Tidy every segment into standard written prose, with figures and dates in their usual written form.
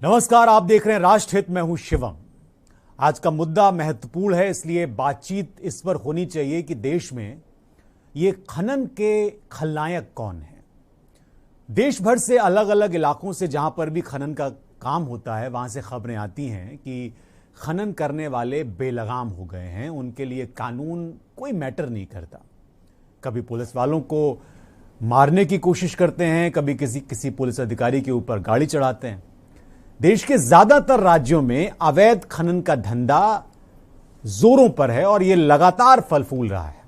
नमस्कार, आप देख रहे हैं राष्ट्रहित। मैं हूं शिवम। आज का मुद्दा महत्वपूर्ण है, इसलिए बातचीत इस पर होनी चाहिए कि देश में ये खनन के खलनायक कौन हैं। देश भर से अलग अलग इलाकों से जहां पर भी खनन का काम होता है वहां से खबरें आती हैं कि खनन करने वाले बेलगाम हो गए हैं। उनके लिए कानून कोई मैटर नहीं करता। कभी पुलिस वालों को मारने की कोशिश करते हैं, कभी किसी पुलिस अधिकारी के ऊपर गाड़ी चढ़ाते हैं। देश के ज्यादातर राज्यों में अवैध खनन का धंधा जोरों पर है और यह लगातार फल फूल रहा है।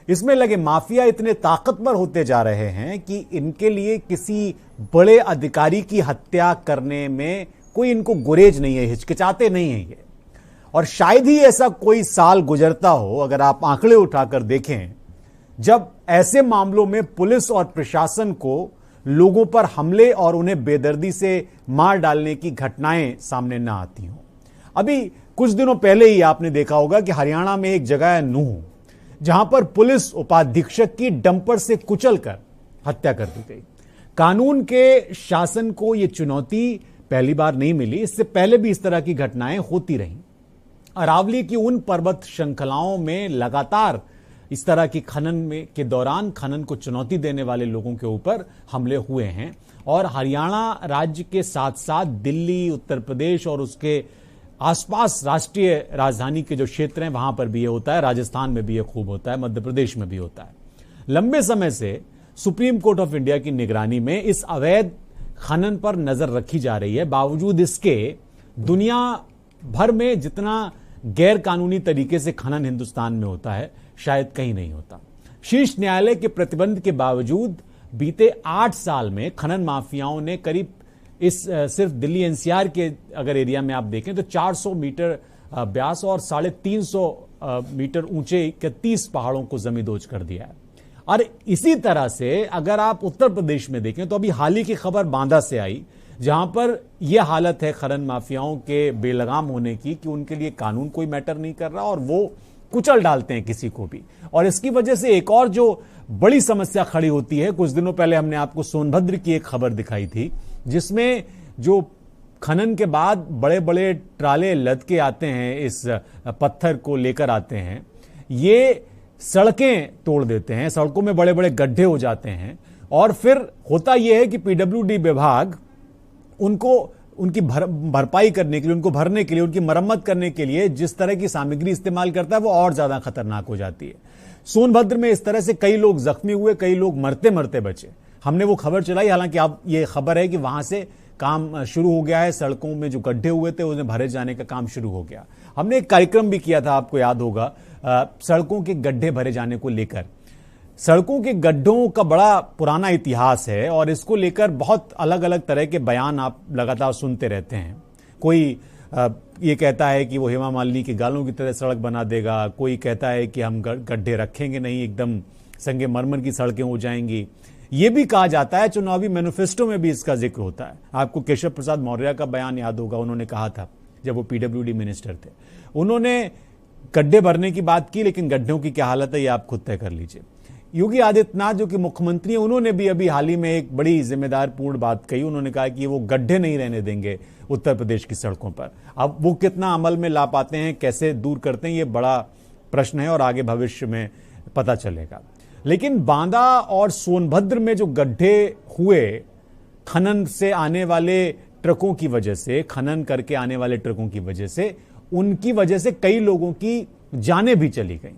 इसमें लगे माफिया इतने ताकतवर होते जा रहे हैं कि इनके लिए किसी बड़े अधिकारी की हत्या करने में कोई इनको गुरेज नहीं है, हिचकिचाते नहीं है ये। और शायद ही ऐसा कोई साल गुजरता हो, अगर आप आंकड़े उठाकर देखें, जब ऐसे मामलों में पुलिस और प्रशासन को लोगों पर हमले और उन्हें बेदर्दी से मार डालने की घटनाएं सामने न आती हों। अभी कुछ दिनों पहले ही आपने देखा होगा कि हरियाणा में एक जगह है नूह, जहां पर पुलिस उपाधीक्षक की डंपर से कुचलकर हत्या कर दी गई। कानून के शासन को यह चुनौती पहली बार नहीं मिली, इससे पहले भी इस तरह की घटनाएं होती रहीं। अरावली की उन पर्वत श्रृंखलाओं में लगातार इस तरह की खनन के दौरान खनन को चुनौती देने वाले लोगों के ऊपर हमले हुए हैं। और हरियाणा राज्य के साथ साथ दिल्ली, उत्तर प्रदेश और उसके आसपास राष्ट्रीय राजधानी के जो क्षेत्र हैं वहां पर भी ये होता है। राजस्थान में भी ये खूब होता है, मध्य प्रदेश में भी होता है। लंबे समय से सुप्रीम कोर्ट ऑफ इंडिया की निगरानी में इस अवैध खनन पर नजर रखी जा रही है। बावजूद इसके दुनिया भर में जितना गैर कानूनी तरीके से खनन हिंदुस्तान में होता है शायद कहीं नहीं होता। शीर्ष न्यायालय के प्रतिबंध के बावजूद बीते 8 साल में खनन माफियाओं ने करीब सिर्फ दिल्ली एनसीआर के अगर एरिया में आप देखें तो 400 मीटर व्यास और 350 मीटर ऊंचे 31 पहाड़ों को जमींदोज कर दिया है। और इसी तरह से अगर आप उत्तर प्रदेश में देखें तो अभी हाल ही की खबर बांदा से आई, जहां पर यह हालत है खनन माफियाओं के बेलगाम होने की कि उनके लिए कानून कोई मैटर नहीं कर रहा और वो कुचल डालते हैं किसी को भी। और इसकी वजह से एक और जो बड़ी समस्या खड़ी होती है, कुछ दिनों पहले हमने आपको सोनभद्र की एक खबर दिखाई थी जिसमें जो खनन के बाद बड़े बड़े ट्राले लद के आते हैं, इस पत्थर को लेकर आते हैं, ये सड़कें तोड़ देते हैं, सड़कों में बड़े बड़े गड्ढे हो जाते हैं। और फिर होता यह है कि पीडब्ल्यूडी विभाग उनको उनकी भरपाई करने के लिए, उनको भरने के लिए, उनकी मरम्मत करने के लिए जिस तरह की सामग्री इस्तेमाल करता है वो और ज्यादा खतरनाक हो जाती है। सोनभद्र में इस तरह से कई लोग जख्मी हुए, कई लोग मरते मरते बचे। हमने वो खबर चलाई, हालांकि अब ये खबर है कि वहां से काम शुरू हो गया है, सड़कों में जो गड्ढे हुए थे उन्हें भरे जाने का काम शुरू हो गया। हमने एक कार्यक्रम भी किया था, आपको याद होगा, सड़कों के गड्ढे भरे जाने को लेकर। सड़कों के गड्ढों का बड़ा पुराना इतिहास है और इसको लेकर बहुत अलग अलग तरह के बयान आप लगातार सुनते रहते हैं। कोई ये कहता है कि वो हेमा मालिनी के गालों की तरह सड़क बना देगा, कोई कहता है कि हम गड्ढे रखेंगे नहीं, एकदम संगमरमर की सड़कें हो जाएंगी। ये भी कहा जाता है, चुनावी मैनिफेस्टो में भी इसका जिक्र होता है। आपको केशव प्रसाद मौर्य का बयान याद होगा, उन्होंने कहा था जब वो पीडब्ल्यूडी मिनिस्टर थे, उन्होंने गड्ढे भरने की बात की, लेकिन गड्ढों की क्या हालत है ये आप खुद तय कर लीजिए। योगी आदित्यनाथ जो कि मुख्यमंत्री हैं, उन्होंने भी अभी हाल ही में एक बड़ी जिम्मेदारपूर्ण बात कही। उन्होंने कहा कि वो गड्ढे नहीं रहने देंगे उत्तर प्रदेश की सड़कों पर। अब वो कितना अमल में ला पाते हैं, कैसे दूर करते हैं, ये बड़ा प्रश्न है और आगे भविष्य में पता चलेगा। लेकिन बांदा और सोनभद्र में जो गड्ढे हुए खनन से आने वाले ट्रकों की वजह से, खनन करके आने वाले ट्रकों की वजह से, उनकी वजह से कई लोगों की जानें भी चली गई।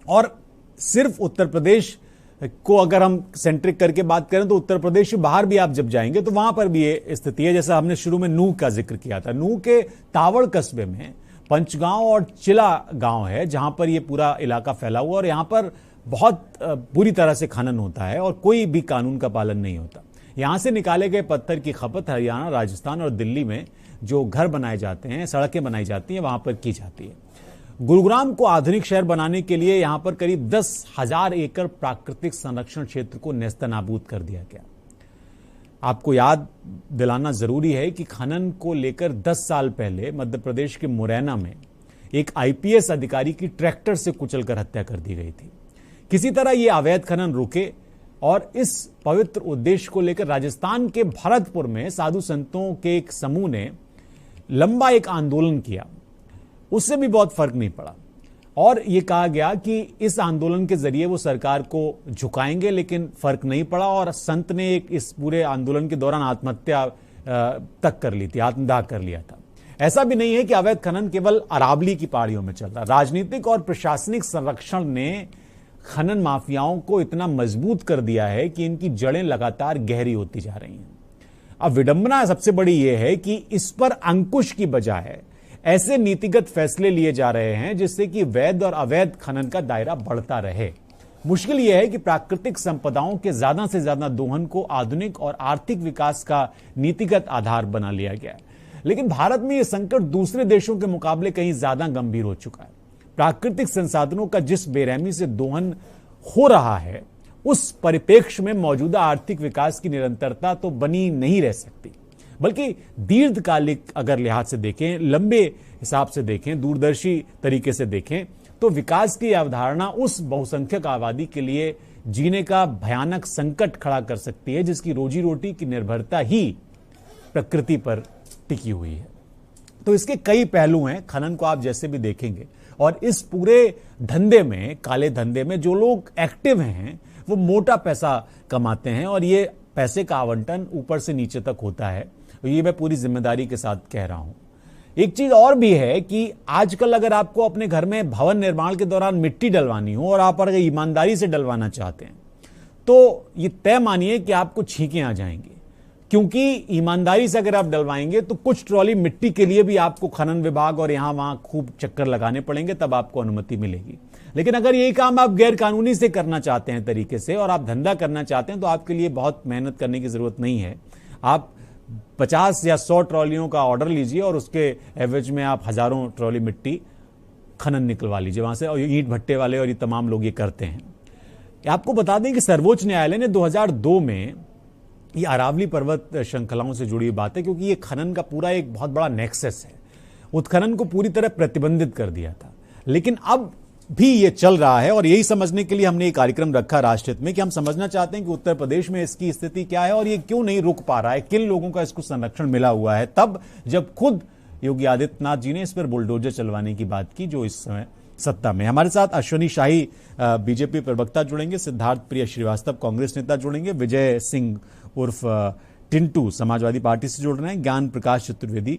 और सिर्फ उत्तर प्रदेश को अगर हम सेंट्रिक करके बात करें तो उत्तर प्रदेश के बाहर भी आप जब जाएंगे तो वहां पर भी ये स्थिति है। जैसा हमने शुरू में नूह का जिक्र किया था, नूह के तावड़ कस्बे में पंचगांव और चिला गांव है जहां पर ये पूरा इलाका फैला हुआ और यहां पर बहुत बुरी तरह से खनन होता है और कोई भी कानून का पालन नहीं होता। यहां से निकाले गए पत्थर की खपत हरियाणा, राजस्थान और दिल्ली में जो घर बनाए जाते हैं, सड़कें बनाई जाती हैं, वहां पर की जाती है। गुरुग्राम को आधुनिक शहर बनाने के लिए यहां पर करीब 10,000 एकड़ प्राकृतिक संरक्षण क्षेत्र को नेस्तनाबूद कर दिया गया। आपको याद दिलाना जरूरी है कि खनन को लेकर 10 साल पहले मध्य प्रदेश के मुरैना में एक आईपीएस अधिकारी की ट्रैक्टर से कुचलकर हत्या कर दी गई थी। किसी तरह यह अवैध खनन रुके और इस पवित्र उद्देश्य को लेकर राजस्थान के भरतपुर में साधु संतों के एक समूह ने लंबा एक आंदोलन किया। उससे भी बहुत फर्क नहीं पड़ा और ये कहा गया कि इस आंदोलन के जरिए वो सरकार को झुकाएंगे, लेकिन फर्क नहीं पड़ा और संत ने एक इस पूरे आंदोलन के दौरान आत्महत्या तक कर ली थी, आत्मदाह कर लिया था। ऐसा भी नहीं है कि अवैध खनन केवल अरावली की पहाड़ियों में चल रहा। राजनीतिक और प्रशासनिक संरक्षण ने खनन माफियाओं को इतना मजबूत कर दिया है कि इनकी जड़ें लगातार गहरी होती जा रही हैं। अब विडंबना सबसे बड़ी यह है कि इस पर अंकुश की बजाय ऐसे नीतिगत फैसले लिए जा रहे हैं जिससे कि वैध और अवैध खनन का दायरा बढ़ता रहे। मुश्किल यह है कि प्राकृतिक संपदाओं के ज्यादा से ज्यादा दोहन को आधुनिक और आर्थिक विकास का नीतिगत आधार बना लिया गया है, लेकिन भारत में यह संकट दूसरे देशों के मुकाबले कहीं ज्यादा गंभीर हो चुका है। प्राकृतिक संसाधनों का जिस बेरहमी से दोहन हो रहा है, उस परिप्रेक्ष्य में मौजूदा आर्थिक विकास की निरंतरता तो बनी नहीं रह सकती, बल्कि दीर्घकालिक अगर लिहाज से देखें, लंबे हिसाब से देखें, दूरदर्शी तरीके से देखें, तो विकास की अवधारणा उस बहुसंख्यक आबादी के लिए जीने का भयानक संकट खड़ा कर सकती है जिसकी रोजी रोटी की निर्भरता ही प्रकृति पर टिकी हुई है। तो इसके कई पहलू हैं, खनन को आप जैसे भी देखेंगे, और इस पूरे धंधे में, काले धंधे में जो लोग एक्टिव हैं वो मोटा पैसा कमाते हैं और ये पैसे का आवंटन ऊपर से नीचे तक होता है। ये मैं पूरी जिम्मेदारी के साथ कह रहा हूं। एक चीज और भी है कि आजकल अगर आपको अपने घर में भवन निर्माण के दौरान मिट्टी डलवानी हो और आप अगर ईमानदारी से डलवाना चाहते हैं तो ये तय मानिए कि आपको छींकें आ जाएंगी, क्योंकि ईमानदारी से अगर आप डलवाएंगे तो कुछ ट्रॉली मिट्टी के लिए भी आपको खनन विभाग और यहां वहां खूब चक्कर लगाने पड़ेंगे, तब आपको अनुमति मिलेगी। लेकिन अगर यही काम आप गैर कानूनी से करना चाहते हैं तरीके से और आप धंधा करना चाहते हैं तो आपके लिए बहुत मेहनत करने की जरूरत नहीं है। आप 50 या 100 ट्रॉलियों का ऑर्डर लीजिए और उसके एवज में आप हजारों ट्रॉली मिट्टी खनन निकलवा लीजिए वहां से, और ईंट भट्टे वाले और ये तमाम लोग ये करते हैं। आपको बता दें कि सर्वोच्च न्यायालय ने 2002 में ये अरावली पर्वत श्रृंखलाओं से जुड़ी बात है, क्योंकि ये खनन का पूरा एक बहुत बड़ा नेक्सस है, उत्खनन को पूरी तरह प्रतिबंधित कर दिया था, लेकिन अब भी ये चल रहा है। और यही समझने के लिए हमने ये कार्यक्रम रखा राष्ट्रहित में कि हम समझना चाहते हैं कि उत्तर प्रदेश में इसकी स्थिति क्या है और ये क्यों नहीं रुक पा रहा है, किन लोगों का इसको संरक्षण मिला हुआ है, तब जब खुद योगी आदित्यनाथ जी ने इस पर बुलडोजर चलवाने की बात की जो इस समय सत्ता में। हमारे साथ अश्विनी शाही बीजेपी प्रवक्ता जुड़ेंगे, सिद्धार्थ प्रिय श्रीवास्तव कांग्रेस नेता जुड़ेंगे, विजय सिंह उर्फ टिंटू समाजवादी पार्टी से जुड़ रहे हैं, ज्ञान प्रकाश चतुर्वेदी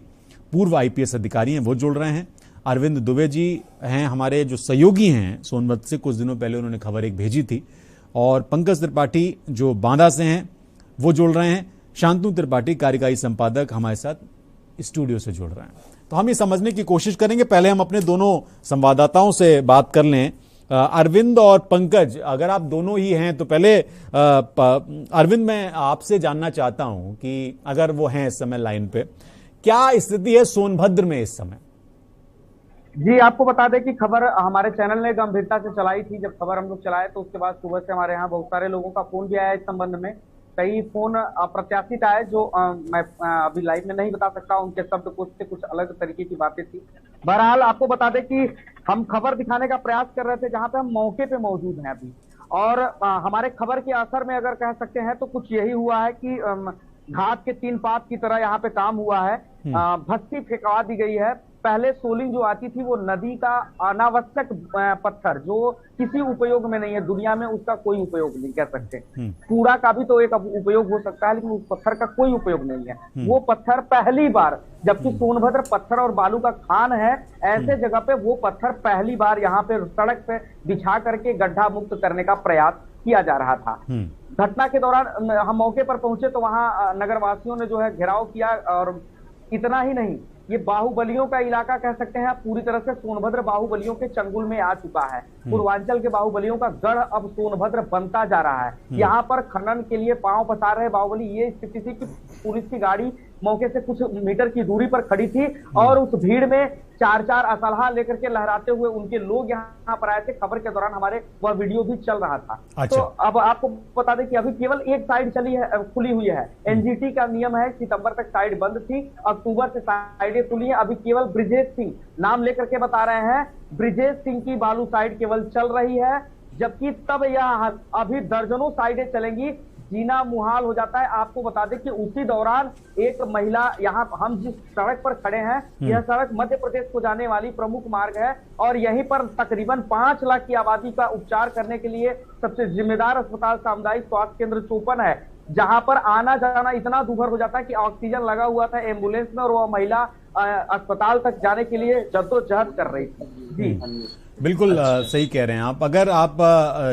पूर्व आईपीएस अधिकारी हैं वो जुड़ रहे हैं, अरविंद दुबे जी हैं हमारे जो सहयोगी हैं सोनभद्र से, कुछ दिनों पहले उन्होंने खबर एक भेजी थी, और पंकज त्रिपाठी जो बांदा से हैं वो जुड़ रहे हैं, शांतनु त्रिपाठी कार्यकारी संपादक हमारे साथ स्टूडियो से जुड़ रहे हैं। तो हम ये समझने की कोशिश करेंगे, पहले हम अपने दोनों संवाददाताओं से बात कर लें। अरविंद और पंकज, अगर आप दोनों ही हैं तो पहले अरविंद मैं आपसे जानना चाहता हूं कि अगर वो हैं इस समय लाइन पे, क्या स्थिति है सोनभद्र में इस समय? जी, आपको बता दें कि खबर हमारे चैनल ने गंभीरता से चलाई थी। जब खबर हम लोग चलाए तो उसके बाद सुबह से हमारे यहाँ बहुत सारे लोगों का फोन भी आया इस संबंध में। कई फोन अप्रत्याशित आए जो मैं अभी लाइव में नहीं बता सकता, उनके शब्द कुछ से कुछ अलग तरीके की बातें थी। बहरहाल आपको बता दें कि हम खबर दिखाने का प्रयास कर रहे थे जहां पे हम मौके पे मौजूद हैं अभी, और हमारे खबर के असर में अगर कह सकते हैं तो कुछ यही हुआ है कि घात के 3 पात की तरह यहाँ पे काम हुआ है। भस्ती फेंकवा दी गई है। पहले सोलिंग जो आती थी वो नदी का अनावश्यक पत्थर जो किसी उपयोग में नहीं है, दुनिया में उसका कोई उपयोग नहीं कह सकते। कूड़ा का भी तो एक उपयोग हो सकता है, लेकिन उस पत्थर का कोई उपयोग नहीं है। वो पत्थर पहली बार, जबकि सोनभद्र पत्थर और बालू का खान है, ऐसे जगह पे वो पत्थर पहली बार यहाँ पे सड़क पे बिछा करके गड्ढा मुक्त करने का प्रयास किया जा रहा था। घटना के दौरान हम मौके पर पहुंचे तो वहां नगरवासियों ने जो है घेराव किया, और इतना ही नहीं, ये बाहुबलियों का इलाका कह सकते हैं, पूरी तरह से सोनभद्र बाहुबलियों के चंगुल में आ चुका है। पूर्वांचल के बाहुबलियों का गढ़ अब सोनभद्र बनता जा रहा है। यहाँ पर खनन के लिए पांव पसार रहे बाहुबली। ये स्थिति थी कि पुलिस की गाड़ी मौके से कुछ मीटर की दूरी पर खड़ी थी और उस भीड़ में 4-4 असलहा लेकर के लहराते हुए उनके लोग यहाँ पर आए थे। खबर के दौरान हमारे वह वीडियो भी चल रहा था। अच्छा। तो अब आपको बता दें कि अभी केवल एक साइड खुली हुई है। एनजीटी का नियम है, सितंबर तक साइड बंद थी, अक्टूबर से साइडें खुली है। अभी केवल ब्रिजेश सिंह नाम लेकर के बता रहे हैं, ब्रिजेश सिंह की बालू साइड केवल चल रही है। जबकि तब यह अभी दर्जनों साइडें चलेंगी, जीना मुहाल हो जाता है। आपको बता दें कि उसी दौरान एक महिला, यहाँ हम जिस सड़क पर खड़े हैं, यह सड़क मध्य प्रदेश को जाने वाली प्रमुख मार्ग है और यहीं पर तकरीबन 5 लाख की आबादी का उपचार करने के लिए सबसे जिम्मेदार अस्पताल सामुदायिक स्वास्थ्य केंद्र चोपन है, जहां पर आना जाना इतना दुभर हो जाता है कि ऑक्सीजन लगा हुआ था एम्बुलेंस में और वह महिला अस्पताल तक जाने के लिए जद्दोजहद कर रही थी। जी बिल्कुल सही कह रहे हैं आप। अगर आप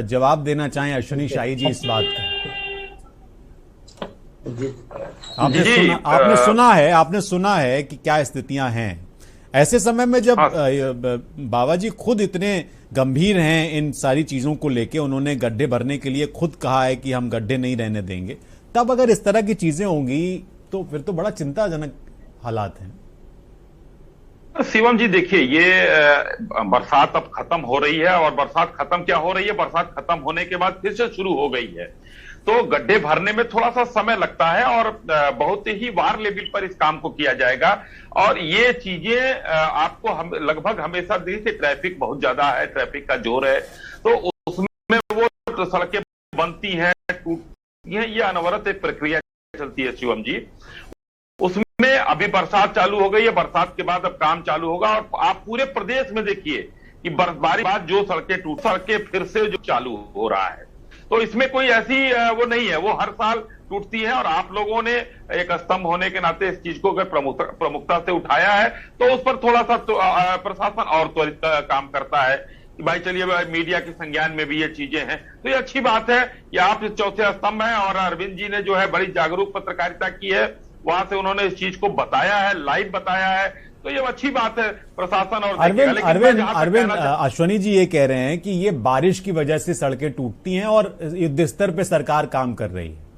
जवाब देना चाहें अश्विनी शाही जी इस बात का। आपने सुना है कि क्या स्थितियां हैं ऐसे समय में, जब बाबा जी खुद इतने गंभीर हैं इन सारी चीजों को लेके, उन्होंने गड्ढे भरने के लिए खुद कहा है कि हम गड्ढे नहीं रहने देंगे, तब अगर इस तरह की चीजें होंगी तो फिर तो बड़ा चिंताजनक हालात हैं। शिवम जी देखिए, ये बरसात अब खत्म हो रही है और बरसात खत्म क्या हो रही है, बरसात खत्म होने के बाद फिर से शुरू हो गई है, तो गड्ढे भरने में थोड़ा सा समय लगता है और बहुत ही वार लेवल पर इस काम को किया जाएगा। और ये चीजें आपको लगभग हमेशा देखिए, ट्रैफिक बहुत ज्यादा है, ट्रैफिक का जोर है, तो उसमें वो सड़कें बनती हैं, टूटती हैं, ये अनवरत एक प्रक्रिया चलती है शिवम जी। उसमें अभी बरसात चालू हो गई है, बरसात के बाद अब काम चालू होगा और आप पूरे प्रदेश में देखिए कि बर्फबारी बाद जो सड़कें फिर से जो चालू हो रहा है, तो इसमें कोई ऐसी वो नहीं है, वो हर साल टूटती है। और आप लोगों ने एक स्तंभ होने के नाते इस चीज को अगर प्रमुखता से उठाया है तो उस पर थोड़ा सा प्रशासन और त्वरित काम करता है कि भाई चलिए, मीडिया के संज्ञान में भी ये चीजें हैं, तो ये अच्छी बात है कि आप इस चौथे स्तंभ हैं। और अरविंद जी ने जो है बड़ी जागरूक पत्रकारिता की है, वहां से उन्होंने इस चीज को बताया है, लाइव बताया है, तो ये अच्छी बात है प्रशासन। और अरविंद अश्विनी जी ये कह रहे हैं कि ये बारिश की वजह से सड़कें टूटती हैं और युद्ध स्तर पे सरकार काम कर रही है।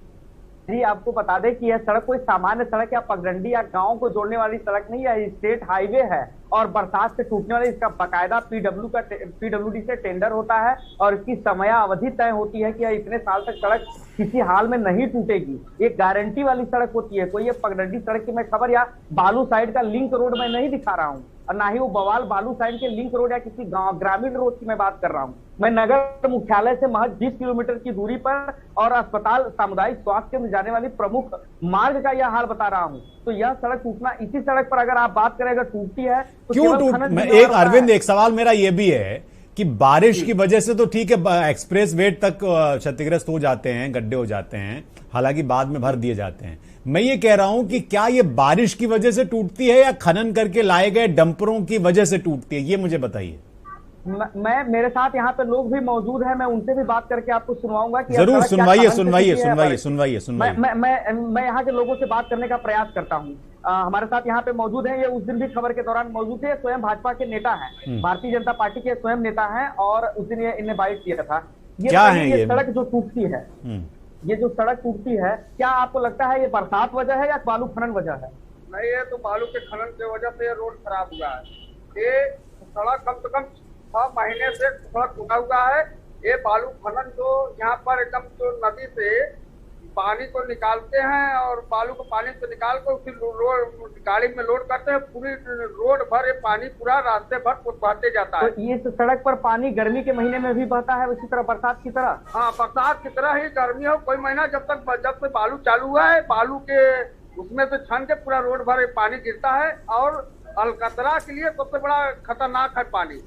जी आपको बता दें कि यह सड़क कोई सामान्य सड़क या पगडंडी या गांव को जोड़ने वाली सड़क नहीं है, स्टेट हाईवे है और बरसात से टूटने वाली इसका बाकायदा पीडब्ल्यूडी से टेंडर होता है और इसकी समयावधि तय होती है कि इतने साल तक सड़क किसी हाल में नहीं टूटेगी। ये गारंटी वाली सड़क होती है, कोई ये पगडंडी सड़क की मैं खबर या बालू साइड का लिंक रोड मैं नहीं दिखा रहा हूँ और ना ही वो बवाल बालू साइड के लिंक रोड या किसी ग्रामीण रोड की मैं बात कर रहा हूँ। मैं नगर मुख्यालय से महज 20 किलोमीटर की दूरी पर और अस्पताल सामुदायिक स्वास्थ्य केंद्र जाने वाली प्रमुख मार्ग का यह हाल बता रहा हूँ। तो यह सड़क टूटना, इसी सड़क पर अगर आप बात करें अगर टूटती है तो क्यों अरविंद एक सवाल मेरा यह भी है कि बारिश की वजह से तो ठीक है, एक्सप्रेस वे तक क्षतिग्रस्त हो जाते हैं, गड्ढे हो जाते हैं, हालांकि बाद में भर दिए जाते हैं। मैं ये कह रहा हूं कि क्या ये बारिश की वजह से टूटती है या खनन करके लाए गए डंपरों की वजह से टूटती है, ये मुझे बताइए। मेरे साथ यहाँ पे लोग भी मौजूद हैं, मैं उनसे भी बात करके आपको सुनवाऊंगा कि जरूर सुनवाइए। मैं यहाँ के लोगों से बात करने का प्रयास करता हूँ। हमारे साथ यहाँ पे मौजूद हैं, ये उस दिन भी खबर के दौरान मौजूद थे, स्वयं भाजपा के नेता हैं, भारतीय जनता पार्टी के स्वयं नेता हैं और उस दिन इन्हें बाइट किया था। ये सड़क जो टूटती है, ये जो सड़क टूटती है, क्या आपको लगता है ये बरसात वजह है या बालू खनन वजह है? नहीं, ये तो बालू के खनन की वजह से ये रोड खराब हुआ है। ये सड़क कम से कम 6 महीने से सड़क टूटा हुआ है। ये बालू खनन जो यहाँ पर एकदम जो नदी से पानी को निकालते हैं और बालू को पानी से निकाल कर उसी गाड़ी में लोड करते हैं, पूरी रोड भर ये पानी पूरा रास्ते भर बहते जाता है। तो इस सड़क पर पानी गर्मी के महीने में भी बहता है उसी तरह बरसात की तरह? हाँ, बरसात की तरह ही गर्मी हो, कोई महीना जब से बालू चालू हुआ है, बालू के उसमें से छन के पूरा रोड भर पानी गिरता है और अलकतरा के लिए सबसे बड़ा खतरनाक है पानी।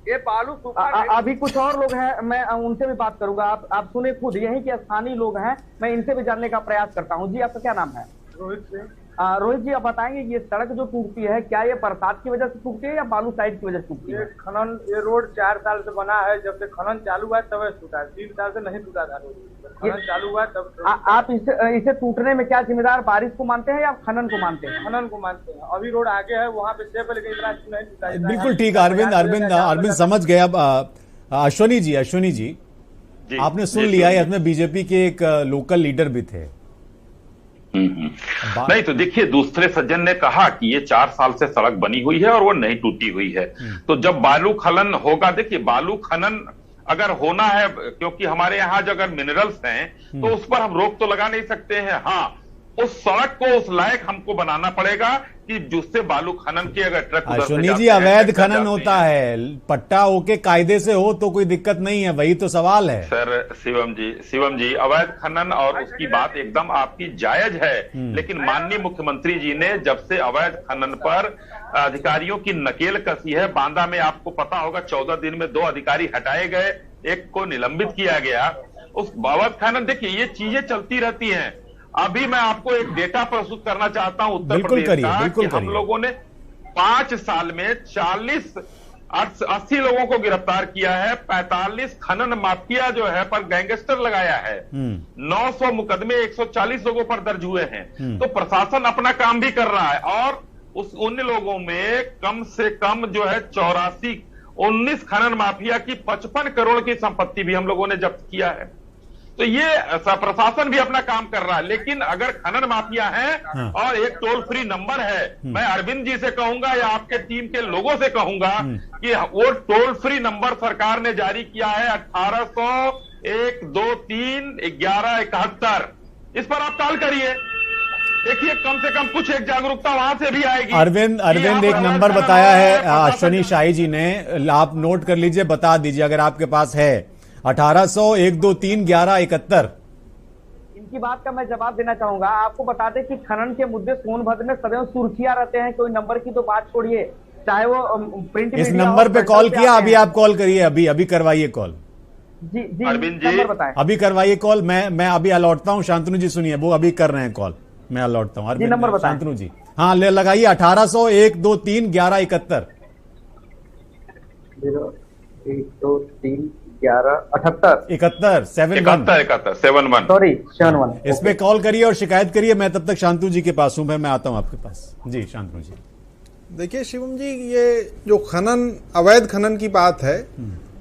ये बालू सूखा। अभी कुछ और लोग हैं, मैं उनसे भी बात करूंगा। आप सुने खुद, यही के स्थानीय लोग हैं, मैं इनसे भी जानने का प्रयास करता हूं। जी आपका क्या नाम है? रोहित सिंह। रोहित जी आप बताएंगे ये सड़क जो टूटती है, क्या ये बरसात की वजह से टूटती है या बालू साइड की वजह से टूटती है? खनन, ये रोड 4 साल से बना है, जब से खनन चालू हुआ है तब टूटा है, 3 साल से नहीं टूटा था रोड, खनन चालू हुआ है तब। आप इसे टूटने में क्या जिम्मेदार बारिश को मानते हैं या खनन को मानते हैं? खनन को मानते हैं। अभी रोड आगे है, वहाँ पे सेफ है, लेकिन इतना नहीं टूटा। बिल्कुल ठीक, अरविंद समझ गया। अश्विनी जी आपने सुन लिया, इसमें बीजेपी के एक लोकल लीडर भी थे। नहीं तो देखिए, दूसरे सज्जन ने कहा कि ये 4 साल से सड़क बनी हुई है और वो नहीं टूटी हुई है। तो जब बालू खनन होगा, देखिए बालू खनन अगर होना है, क्योंकि हमारे यहाँ जो अगर मिनरल्स हैं तो उस पर हम रोक तो लगा नहीं सकते हैं। हाँ, उस सड़क को उस लायक हमको बनाना पड़ेगा कि जिससे बालू खनन के अगर ट्रक उधर से अश्विनी जाते जी, हैं, अवैध ट्रैक्टर खनन जाते होता हैं। है, पट्टा होके कायदे से हो तो कोई दिक्कत नहीं है, वही तो सवाल है। सर शिवम जी अवैध खनन और उसकी बात एकदम आपकी जायज है, लेकिन माननीय मुख्यमंत्री जी ने जब से अवैध खनन पर अधिकारियों की नकेल कसी है, बांदा में आपको पता होगा 14 दिन में 2 अधिकारी हटाए गए, एक को निलंबित किया गया। उस अवैध खनन, देखिए ये चीजें चलती रहती हैं। अभी मैं आपको एक डेटा प्रस्तुत करना चाहता हूं उत्तर बिल्कुल प्रदेश करिए, का, बिल्कुल कि हम करिए। लोगों ने 5 साल में 80 लोगों को गिरफ्तार किया है, 45 खनन माफिया जो है पर गैंगस्टर लगाया है, 900 मुकदमे 140 लोगों पर दर्ज हुए हैं। तो प्रशासन अपना काम भी कर रहा है, और उन लोगों में कम से कम जो है 19 खनन माफिया की 55 करोड़ की संपत्ति भी हम लोगों ने जब्त किया है। तो ये प्रशासन भी अपना काम कर रहा है, लेकिन अगर खनन माफिया हैं और एक टोल फ्री नंबर है, मैं अरविंद जी से कहूंगा या आपके टीम के लोगों से कहूंगा कि वो टोल फ्री नंबर सरकार ने जारी किया है 1800-123-1171, इस पर आप कॉल करिए, देखिए कम से कम कुछ एक जागरूकता वहां से भी आएगी। अरविंद एक नंबर बताया है अश्विनी शाही जी ने, आप नोट कर लीजिए, बता दीजिए अगर आपके पास है, 1800-123-1171। इनकी बात का मैं जवाब देना चाहूंगा। आपको बता दें कि खनन के मुद्दे सोनभद्र में सदैव सुर्खियां रहते हैं, कोई नंबर की तो बात छोड़िए, चाहे वो प्रिंट इस नंबर पे कॉल किया, अभी आप कॉल करिए, अभी करवाइए कॉल। जी अरविंद जी नंबर बताएं। अभी करवाइए कॉल, मैं अभी अलौटता हूं। शांतनु जी सुनिए, वो अभी कर रहे हैं कॉल, मैं अलौटता हूं। जी नंबर बताएं। शांतनु जी, हाँ ले लगाइए, 1800-123-1171। 0-1-2-3-11-78 71 सॉरी 71। इस पे कॉल करिए और शिकायत करिए। मैं तब तक शांतनु जी के पास हूं, मैं आता हूं आपके पास। जी शांतनु जी। देखिए शिवम जी, ये जो अवैध खनन की बात है,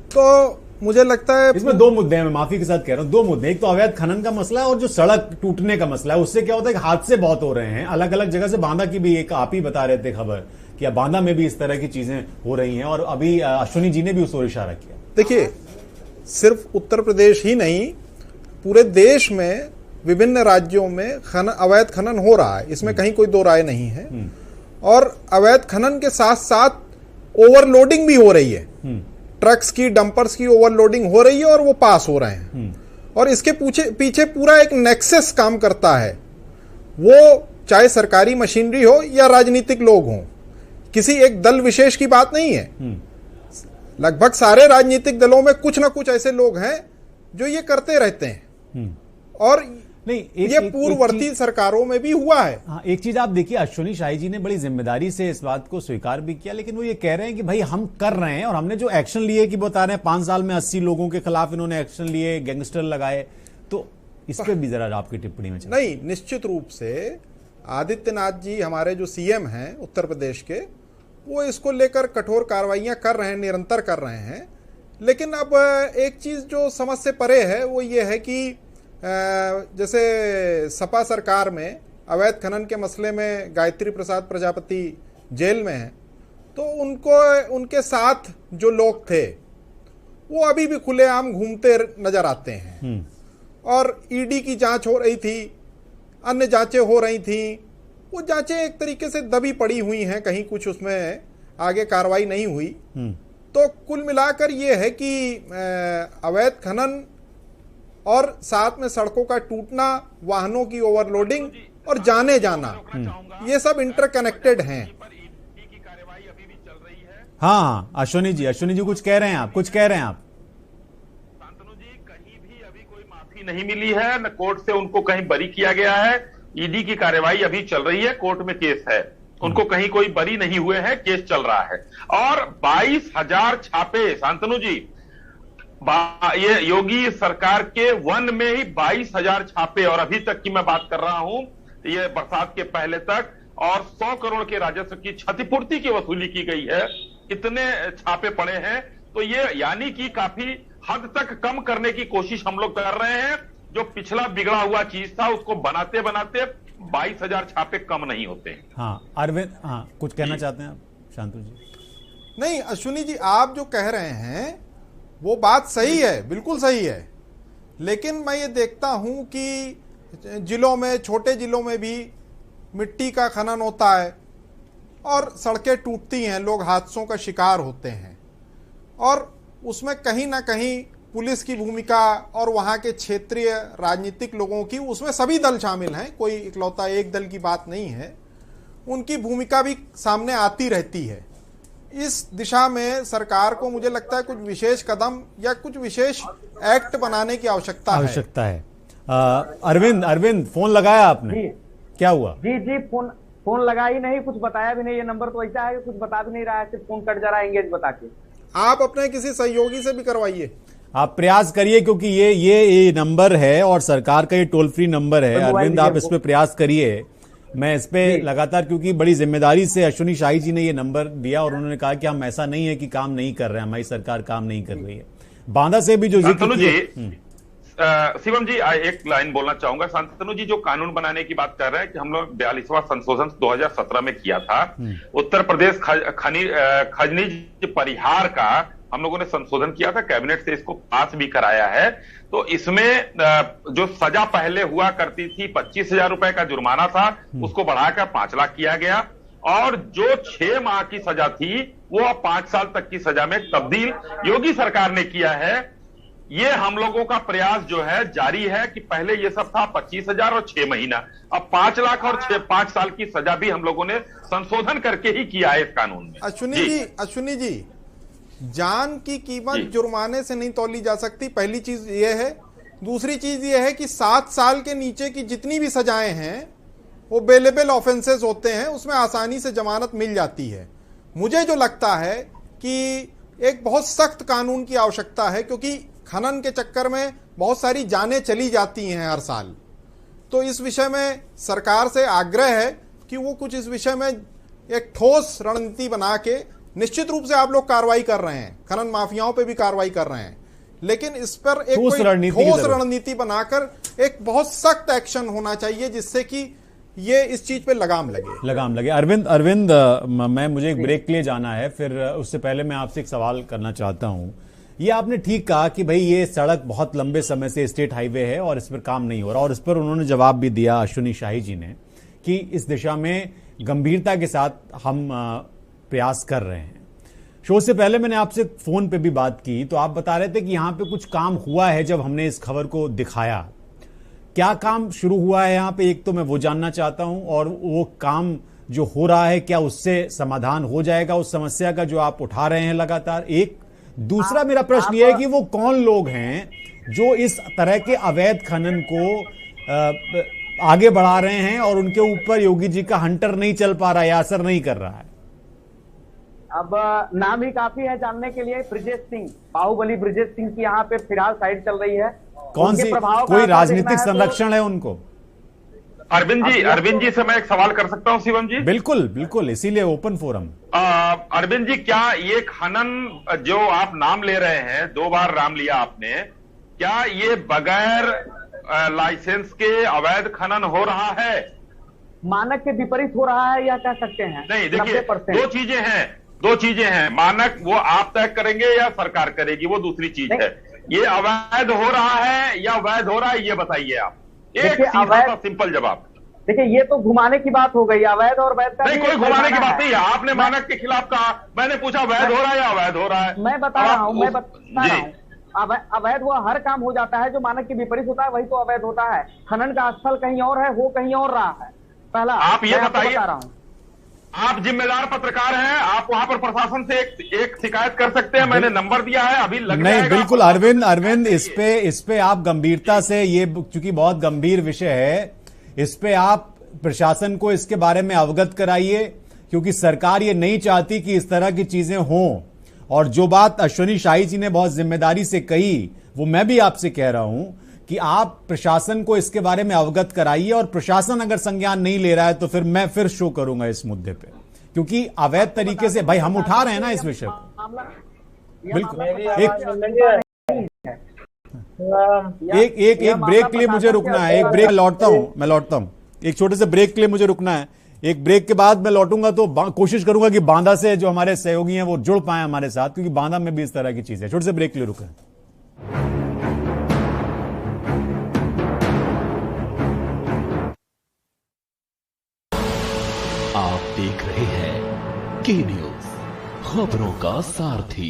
तो मुझे लगता है इसमें 2 मुद्दे हैं, मैं माफी के साथ कह रहा हूं, 2 मुद्दे। एक तो अवैध खनन का मसला है और जो सड़क टूटने का मसला है, उससे क्या होता है कि हादसे बहुत हो रहे हैं अलग अलग जगह से। बांदा की भी एक आप ही बता रहे थे खबर कि बांदा में भी इस तरह की चीजें हो रही हैं, और अभी अश्विनी जी ने भी उस ओर इशारा किया। देखिए, सिर्फ उत्तर प्रदेश ही नहीं, पूरे देश में विभिन्न राज्यों में अवैध खनन हो रहा है, इसमें कहीं कोई दो राय नहीं है। और अवैध खनन के साथ साथ ओवरलोडिंग भी हो रही है, ट्रक्स की, डंपर्स की ओवरलोडिंग हो रही है और वो पास हो रहे हैं। और इसके पीछे पूरा एक नेक्सस काम करता है, वो चाहे सरकारी मशीनरी हो या राजनीतिक लोग हों, किसी एक दल विशेष की बात नहीं है। लगभग सारे राजनीतिक दलों में कुछ ना कुछ ऐसे लोग हैं जो ये करते रहते हैं, और नहीं, ये पूर्ववर्ती सरकारों में भी हुआ है। हाँ, एक चीज आप देखिए, अश्विनी शाही जी ने बड़ी जिम्मेदारी से इस बात को स्वीकार भी किया, लेकिन वो ये कह रहे हैं कि भाई हम कर रहे हैं, और हमने जो एक्शन लिए कि बता रहे हैं 5 साल में 80 लोगों के खिलाफ इन्होंने एक्शन लिए, गैंगस्टर लगाए, तो इस पे भी जरा आपकी टिप्पणी में चलिए। नहीं, निश्चित रूप से आदित्यनाथ जी हमारे जो सीएम हैं उत्तर प्रदेश के, वो इसको लेकर कठोर कार्रवाइयां कर रहे हैं, निरंतर कर रहे हैं। लेकिन अब एक चीज जो समझ से परे है वो ये है कि जैसे सपा सरकार में अवैध खनन के मसले में गायत्री प्रसाद प्रजापति जेल में हैं, तो उनके साथ जो लोग थे वो अभी भी खुलेआम घूमते नजर आते हैं। और ईडी की जांच हो रही थी, अन्य जांचें हो रही थी, वो जांचें एक तरीके से दबी पड़ी हुई हैं, कहीं कुछ उसमें आगे कार्रवाई नहीं हुई। तो कुल मिलाकर ये है कि अवैध खनन और साथ में सड़कों का टूटना, वाहनों की ओवरलोडिंग और जाने जाना, ये सब इंटरकनेक्टेड हैं। हाँ अश्विनी जी कुछ कह रहे हैं आप, शांतनु जी, कहीं भी अभी कोई माफी नहीं मिली है, न कोर्ट से उनको कहीं बरी किया गया है। ईडी की कार्रवाई अभी चल रही है, कोर्ट में केस है, उनको कहीं कोई बरी नहीं हुए हैं, केस चल रहा है। और 22,000 छापे, शांतनु जी, ये योगी सरकार के वन में ही 22,000 छापे, और अभी तक की मैं बात कर रहा हूं, ये बरसात के पहले तक, और 100 करोड़ के राजस्व की क्षतिपूर्ति की वसूली की गई है। इतने छापे पड़े हैं, तो ये यानी कि काफी हद तक कम करने की कोशिश हम लोग कर रहे हैं। जो पिछला बिगड़ा हुआ चीज था उसको बनाते बनाते 22,000 छापे कम नहीं होते। हाँ अरविंद, हाँ कुछ कहना चाहते हैं आप शांतनु जी? नहीं अश्विनी जी, आप जो कह रहे हैं वो बात सही है, बिल्कुल सही है, लेकिन मैं ये देखता हूं कि जिलों में, छोटे जिलों में भी मिट्टी का खनन होता है और सड़कें टूटती हैं, लोग हादसों का शिकार होते हैं। और उसमें कहीं ना कहीं पुलिस की भूमिका और वहाँ के क्षेत्रीय राजनीतिक लोगों की, उसमें सभी दल शामिल हैं, कोई इकलौता एक दल की बात नहीं है, उनकी भूमिका भी सामने आती रहती है। इस दिशा में सरकार को मुझे लगता है कुछ विशेष कदम या कुछ विशेष एक्ट बनाने की आवश्यकता है। अरविंद फोन लगाया आपने? क्या हुआ? जी फोन लगा ही नहीं, कुछ बताया भी नहीं। ये नंबर तो ऐसा है कि कुछ बता भी नहीं रहा है, सिर्फ फोन कट जा रहा है एंगेज बता के। आप अपने किसी सहयोगी से भी करवाइए, आप प्रयास करिए, क्योंकि ये नंबर है और सरकार का ये टोल फ्री नंबर है। अरविंद, आप इस पे प्रयास करिए। मैं इस पे लगातार, क्योंकि बड़ी जिम्मेदारी से अश्विनी शाही जी ने ये नंबर दिया और उन्होंने कहा कि हम ऐसा नहीं है कि काम नहीं कर रहे हैं, हमारी सरकार काम नहीं कर रही है। बांदा से भी जो जिक्र शिवम जी, एक लाइन बोलना चाहूंगा। शांतनु जी जो कानून बनाने की बात कर रहे हैं कि हम लोग 42वां संशोधन 2017 में किया था, उत्तर प्रदेश खनिज परिहार का हम लोगों ने संशोधन किया था, कैबिनेट से इसको पास भी कराया है। तो इसमें जो सजा पहले हुआ करती थी 25,000 रुपए का जुर्माना था, उसको बढ़ाकर 5 लाख किया गया, और जो 6 माह की सजा थी वो अब 5 साल तक की सजा में तब्दील योगी सरकार ने किया है। ये हम लोगों का प्रयास जो है जारी है कि पहले ये सब था 25,000 और 6 महीना, अब 5 लाख और 5 साल की सजा भी हम लोगों ने संशोधन करके ही किया है इस कानून में। अश्विनी जी, जान की कीमत जुर्माने से नहीं तौली जा सकती, पहली चीज ये है। दूसरी चीज ये है कि 7 साल के नीचे की जितनी भी सजाएं हैं वो बेलेबल ऑफेंसेस होते हैं, उसमें आसानी से जमानत मिल जाती है। मुझे जो लगता है कि एक बहुत सख्त कानून की आवश्यकता है, क्योंकि खनन के चक्कर में बहुत सारी जानें चली जाती हैं हर साल। तो इस विषय में सरकार से आग्रह है कि वो कुछ इस विषय में एक ठोस रणनीति बना के, निश्चित रूप से आप लोग कार्रवाई कर रहे हैं, खनन माफियाओं पे भी कार्रवाई कर रहे हैं, लेकिन इस पर एक ठोस रणनीति बनाकर एक बहुत सख्त एक्शन होना चाहिए, जिससे कि ये इस चीज पे लगाम लगे। अरविंद, मुझे एक ब्रेक के लिए जाना है, फिर उससे पहले मैं आपसे एक सवाल करना चाहता हूं। ये आपने ठीक कहा कि भाई ये सड़क बहुत लंबे समय से स्टेट हाईवे है और इस पर काम नहीं हो रहा, और इस पर उन्होंने जवाब भी दिया अश्विनी शाही जी ने कि इस दिशा में गंभीरता के साथ हम प्रयास कर रहे हैं। शो से पहले मैंने आपसे फोन पे भी बात की, तो आप बता रहे थे कि यहां पे कुछ काम हुआ है जब हमने इस खबर को दिखाया। क्या काम शुरू हुआ है यहाँ पे, एक तो मैं वो जानना चाहता हूं, और वो काम जो हो रहा है क्या उससे समाधान हो जाएगा उस समस्या का जो आप उठा रहे हैं लगातार? एक दूसरा मेरा प्रश्न यह है कि वो कौन लोग हैं जो इस तरह के अवैध खनन को आगे बढ़ा रहे हैं और उनके ऊपर योगी जी का हंटर नहीं चल पा रहा है या असर नहीं कर रहा है? अब नाम ही काफी है जानने के लिए। ब्रिजेश सिंह, बाहुबली ब्रिजेश सिंह की यहाँ पे फिलहाल साइड चल रही है। कौन सी, कोई राजनीतिक संरक्षण है उनको? अरविंद जी से मैं एक सवाल कर सकता हूं शिवम जी? बिल्कुल, इसीलिए ओपन फोरम। अरविंद जी, क्या ये खनन जो आप नाम ले रहे हैं, 2 बार नाम लिया आपने, क्या ये बगैर लाइसेंस के अवैध खनन हो रहा है? मानक के विपरीत हो रहा है या कह सकते हैं? नहीं, देखिए, दो चीजें हैं। मानक वो आप तय करेंगे या सरकार करेगी, वो दूसरी चीज है। ये अवैध हो रहा है या वैध हो रहा है, ये बताइए आप। एक सीधा सिंपल जवाब। देखिए, ये तो घुमाने की बात हो गई, अवैध और वैध का नहीं, कोई घुमाने की बात नहीं है। आपने मानक के खिलाफ कहा, मैंने पूछा वैध हो रहा है या अवैध हो रहा है। मैं बता रहा हूँ अवैध वो हर काम हो जाता है जो मानक के विपरीत होता है, वही तो अवैध होता है। खनन का स्थल कहीं और है, हो कहीं और रहा है। पहला आप ये बताइए, आप जिम्मेदार पत्रकार हैं, आप वहां पर प्रशासन से एक शिकायत कर सकते हैं। मैंने नंबर दिया है, अभी लग नहीं, बिल्कुल अरविंद, इस पे आप गंभीरता से, ये चूंकि बहुत गंभीर विषय है, इस पे आप प्रशासन को इसके बारे में अवगत कराइए, क्योंकि सरकार ये नहीं चाहती कि इस तरह की चीजें हों। और जो बात अश्विनी शाही जी ने बहुत जिम्मेदारी से कही, वो मैं भी आपसे कह रहा हूं कि आप प्रशासन को इसके बारे में अवगत कराइए, और प्रशासन अगर संज्ञान नहीं ले रहा है तो फिर मैं फिर शो करूंगा इस मुद्दे पे, क्योंकि अवैध तरीके से भाई हम उठा रहे हैं ना इस विषय को। बिल्कुल। एक ब्रेक के लिए मुझे रुकना है, एक ब्रेक मैं लौटता हूं, एक छोटे से ब्रेक के लिए मुझे रुकना है। एक ब्रेक के बाद मैं लौटूंगा तो कोशिश करूंगा कि बांदा से जो हमारे सहयोगी हैं वो जुड़ पाए हमारे साथ, क्योंकि बांदा में भी इस तरह की चीज है। छोटे से ब्रेक के लिए रुके। की न्यूज, खबरों का सारथी।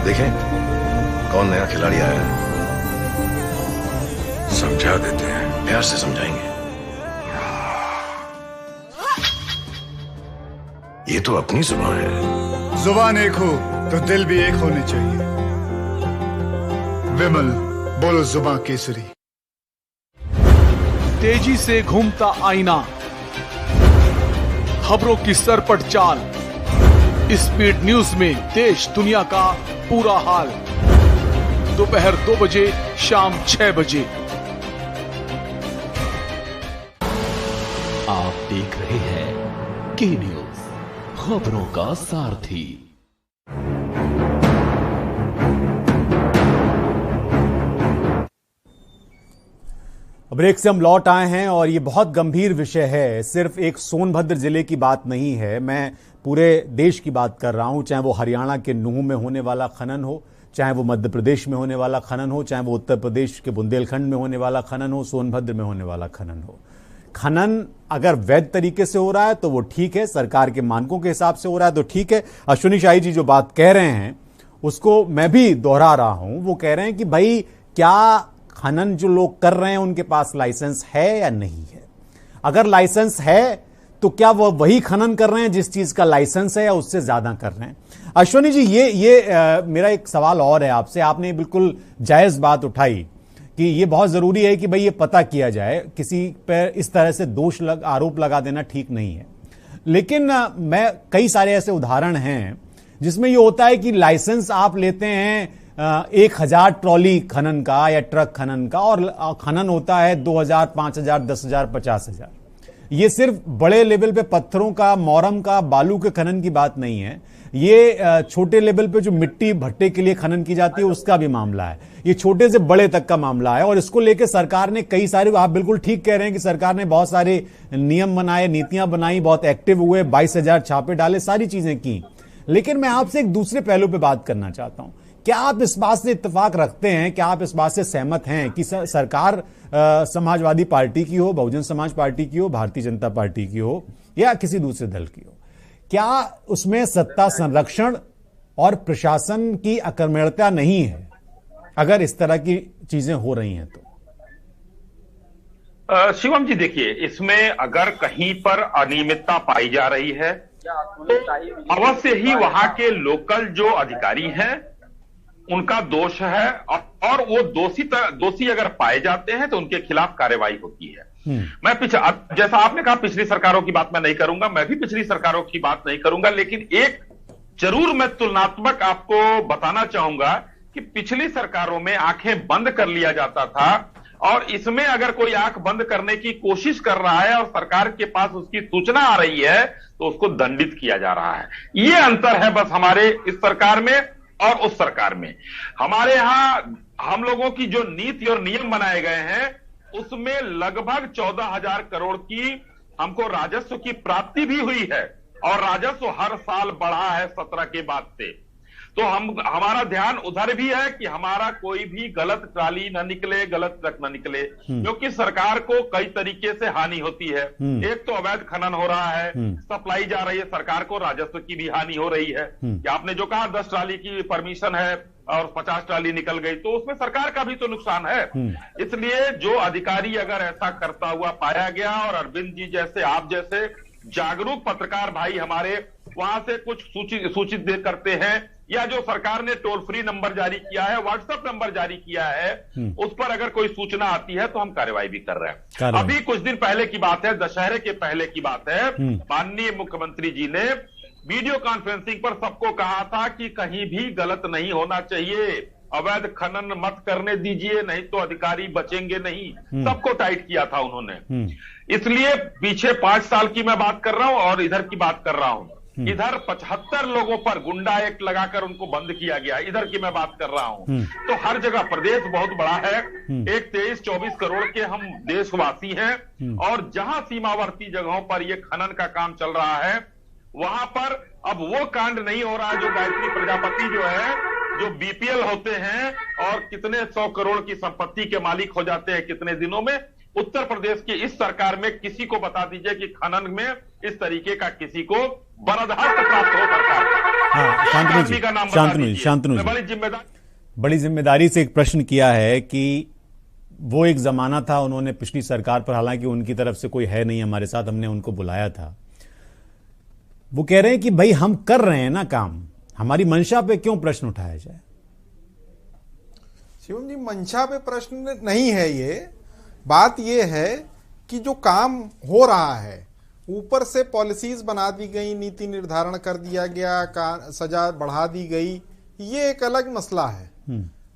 देखें कौन नया खिलाड़ी आया है, समझा देते हैं, प्यार से समझाएंगे। ये तो अपनी जुबान है। जुबान एक हो तो दिल भी एक होने चाहिए। विमल, बोलो जुबान केसरी। तेजी से घूमता आईना, खबरों की सरपट चाल, स्पीड न्यूज में देश दुनिया का पूरा हाल। दोपहर 2 बजे, शाम 6 बजे। आप देख रहे हैं की न्यूज, खबरों का सारथी। ब्रेक से हम लौट आए हैं और ये बहुत गंभीर विषय है। सिर्फ एक सोनभद्र जिले की बात नहीं है, मैं पूरे देश की बात कर रहा हूं। चाहे वो हरियाणा के नूह में होने वाला खनन हो, चाहे वो मध्य प्रदेश में होने वाला खनन हो, चाहे वो उत्तर प्रदेश के बुंदेलखंड में होने वाला खनन हो, सोनभद्र में होने वाला खनन हो। खनन अगर वैध तरीके से हो रहा है तो वो ठीक है, सरकार के मानकों के हिसाब से हो रहा है तो ठीक है। अश्विनी शाही जी जो बात कह रहे हैं उसको मैं भी दोहरा रहा हूं। वो कह रहे हैं कि भाई क्या खनन जो लोग कर रहे हैं उनके पास लाइसेंस है या नहीं है। अगर लाइसेंस है तो क्या वो वही खनन कर रहे हैं जिस चीज का लाइसेंस है या उससे ज्यादा कर रहे हैं। अश्विनी जी मेरा एक सवाल और है आपसे। आपने बिल्कुल जायज बात उठाई कि ये बहुत जरूरी है कि भाई ये पता किया जाए, किसी पर इस तरह से आरोप लगा देना ठीक नहीं है। लेकिन मैं कई सारे ऐसे उदाहरण हैं जिसमें ये होता है कि लाइसेंस आप लेते हैं 1000 ट्रॉली खनन का या ट्रक खनन का, और खनन होता है 2000, 5000, 10,000, 50,000। ये सिर्फ बड़े लेवल पे पत्थरों का, मोरम का, बालू के खनन की बात नहीं है। ये छोटे लेवल पे जो मिट्टी भट्टे के लिए खनन की जाती है उसका भी मामला है। ये छोटे से बड़े तक का मामला है और इसको लेकर सरकार ने कई सारे, आप बिल्कुल ठीक कह रहे हैं कि सरकार ने बहुत सारे नियम बनाए, नीतियां बनाई, बहुत एक्टिव हुए, 22,000 छापे डाले, सारी चीजें की। लेकिन मैं आपसे एक दूसरे पहलू पे बात करना चाहता हूं। क्या आप इस बात से इत्तेफाक रखते हैं, क्या आप इस बात से सहमत हैं कि सरकार समाजवादी पार्टी की हो, बहुजन समाज पार्टी की हो, भारतीय जनता पार्टी की हो या किसी दूसरे दल की हो, क्या उसमें सत्ता संरक्षण और प्रशासन की अकर्मण्यता नहीं है अगर इस तरह की चीजें हो रही हैं तो? शिवम जी देखिए, इसमें अगर कहीं पर अनियमितता पाई जा रही है तो अवश्य ही वहां के लोकल जो अधिकारी हैं उनका दोष है, और वो दोषी अगर पाए जाते हैं तो उनके खिलाफ कार्रवाई होती है। मैं जैसा आपने कहा पिछली सरकारों की बात मैं नहीं करूंगा, मैं भी पिछली सरकारों की बात नहीं करूंगा, लेकिन एक जरूर मैं तुलनात्मक आपको बताना चाहूंगा कि पिछली सरकारों में आंखें बंद कर लिया जाता था, और इसमें अगर कोई आंख बंद करने की कोशिश कर रहा है और सरकार के पास उसकी सूचना आ रही है तो उसको दंडित किया जा रहा है। ये अंतर है बस हमारे इस सरकार में और उस सरकार में। हमारे यहां हम लोगों की जो नीति और नियम बनाए गए हैं उसमें लगभग 14,000 करोड़ की हमको राजस्व की प्राप्ति भी हुई है, और राजस्व हर साल बढ़ा है 17 के बाद से। तो हमारा ध्यान उधर भी है कि हमारा कोई भी गलत ट्राली न निकले, गलत ट्रक न निकले, क्योंकि सरकार को कई तरीके से हानि होती है। एक तो अवैध खनन हो रहा है, सप्लाई जा रही है, सरकार को राजस्व की भी हानि हो रही है। कि आपने जो कहा 10 ट्राली की परमिशन है और 50 ट्राली निकल गई तो उसमें सरकार का भी तो नुकसान है। इसलिए जो अधिकारी अगर ऐसा करता हुआ पाया गया, और अरविंद जी जैसे, आप जैसे जागरूक पत्रकार भाई हमारे वहां से कुछ सूचित करते हैं, या जो सरकार ने टोल फ्री नंबर जारी किया है, व्हाट्सएप नंबर जारी किया है, उस पर अगर कोई सूचना आती है तो हम कार्रवाई भी कर रहे हैं। अभी कुछ दिन पहले की बात है, दशहरे के पहले की बात है, माननीय मुख्यमंत्री जी ने वीडियो कॉन्फ्रेंसिंग पर सबको कहा था कि कहीं भी गलत नहीं होना चाहिए, अवैध खनन मत करने दीजिए, नहीं तो अधिकारी बचेंगे नहीं। सबको टाइट किया था उन्होंने। इसलिए पीछे 5 साल की मैं बात कर रहा हूं और इधर की बात कर रहा हूं। इधर 75 लोगों पर गुंडा एक्ट लगाकर उनको बंद किया गया, इधर की मैं बात कर रहा हूं। तो हर जगह प्रदेश बहुत बड़ा है, एक 23-24 करोड़ के हम देशवासी हैं, और जहां सीमावर्ती जगहों पर ये खनन का काम चल रहा है वहां पर अब वो कांड नहीं हो रहा है जो गायत्री प्रजापति जो है, जो बीपीएल होते हैं और कितने 100 करोड़ की संपत्ति के मालिक हो जाते हैं कितने दिनों में। उत्तर प्रदेश की इस सरकार में किसी को बता दीजिए कि खनन में इस तरीके का किसी को बरदाश्त प्राप्त हो सरकार हाँ, शांतनु जी बड़ी जिम्मेदारी से एक प्रश्न किया है कि वो एक जमाना था, उन्होंने पिछली सरकार पर, हालांकि उनकी तरफ से कोई है नहीं हमारे साथ, हमने उनको बुलाया था, वो कह रहे हैं कि भाई हम कर रहे हैं ना काम, हमारी मंशा पे क्यों प्रश्न उठाया जाए। शिवम जी, मंशा पे प्रश्न नहीं है, ये बात ये है कि जो काम हो रहा है, ऊपर से पॉलिसीज बना दी गई, नीति निर्धारण कर दिया गया, सजा बढ़ा दी गई, ये एक अलग मसला है।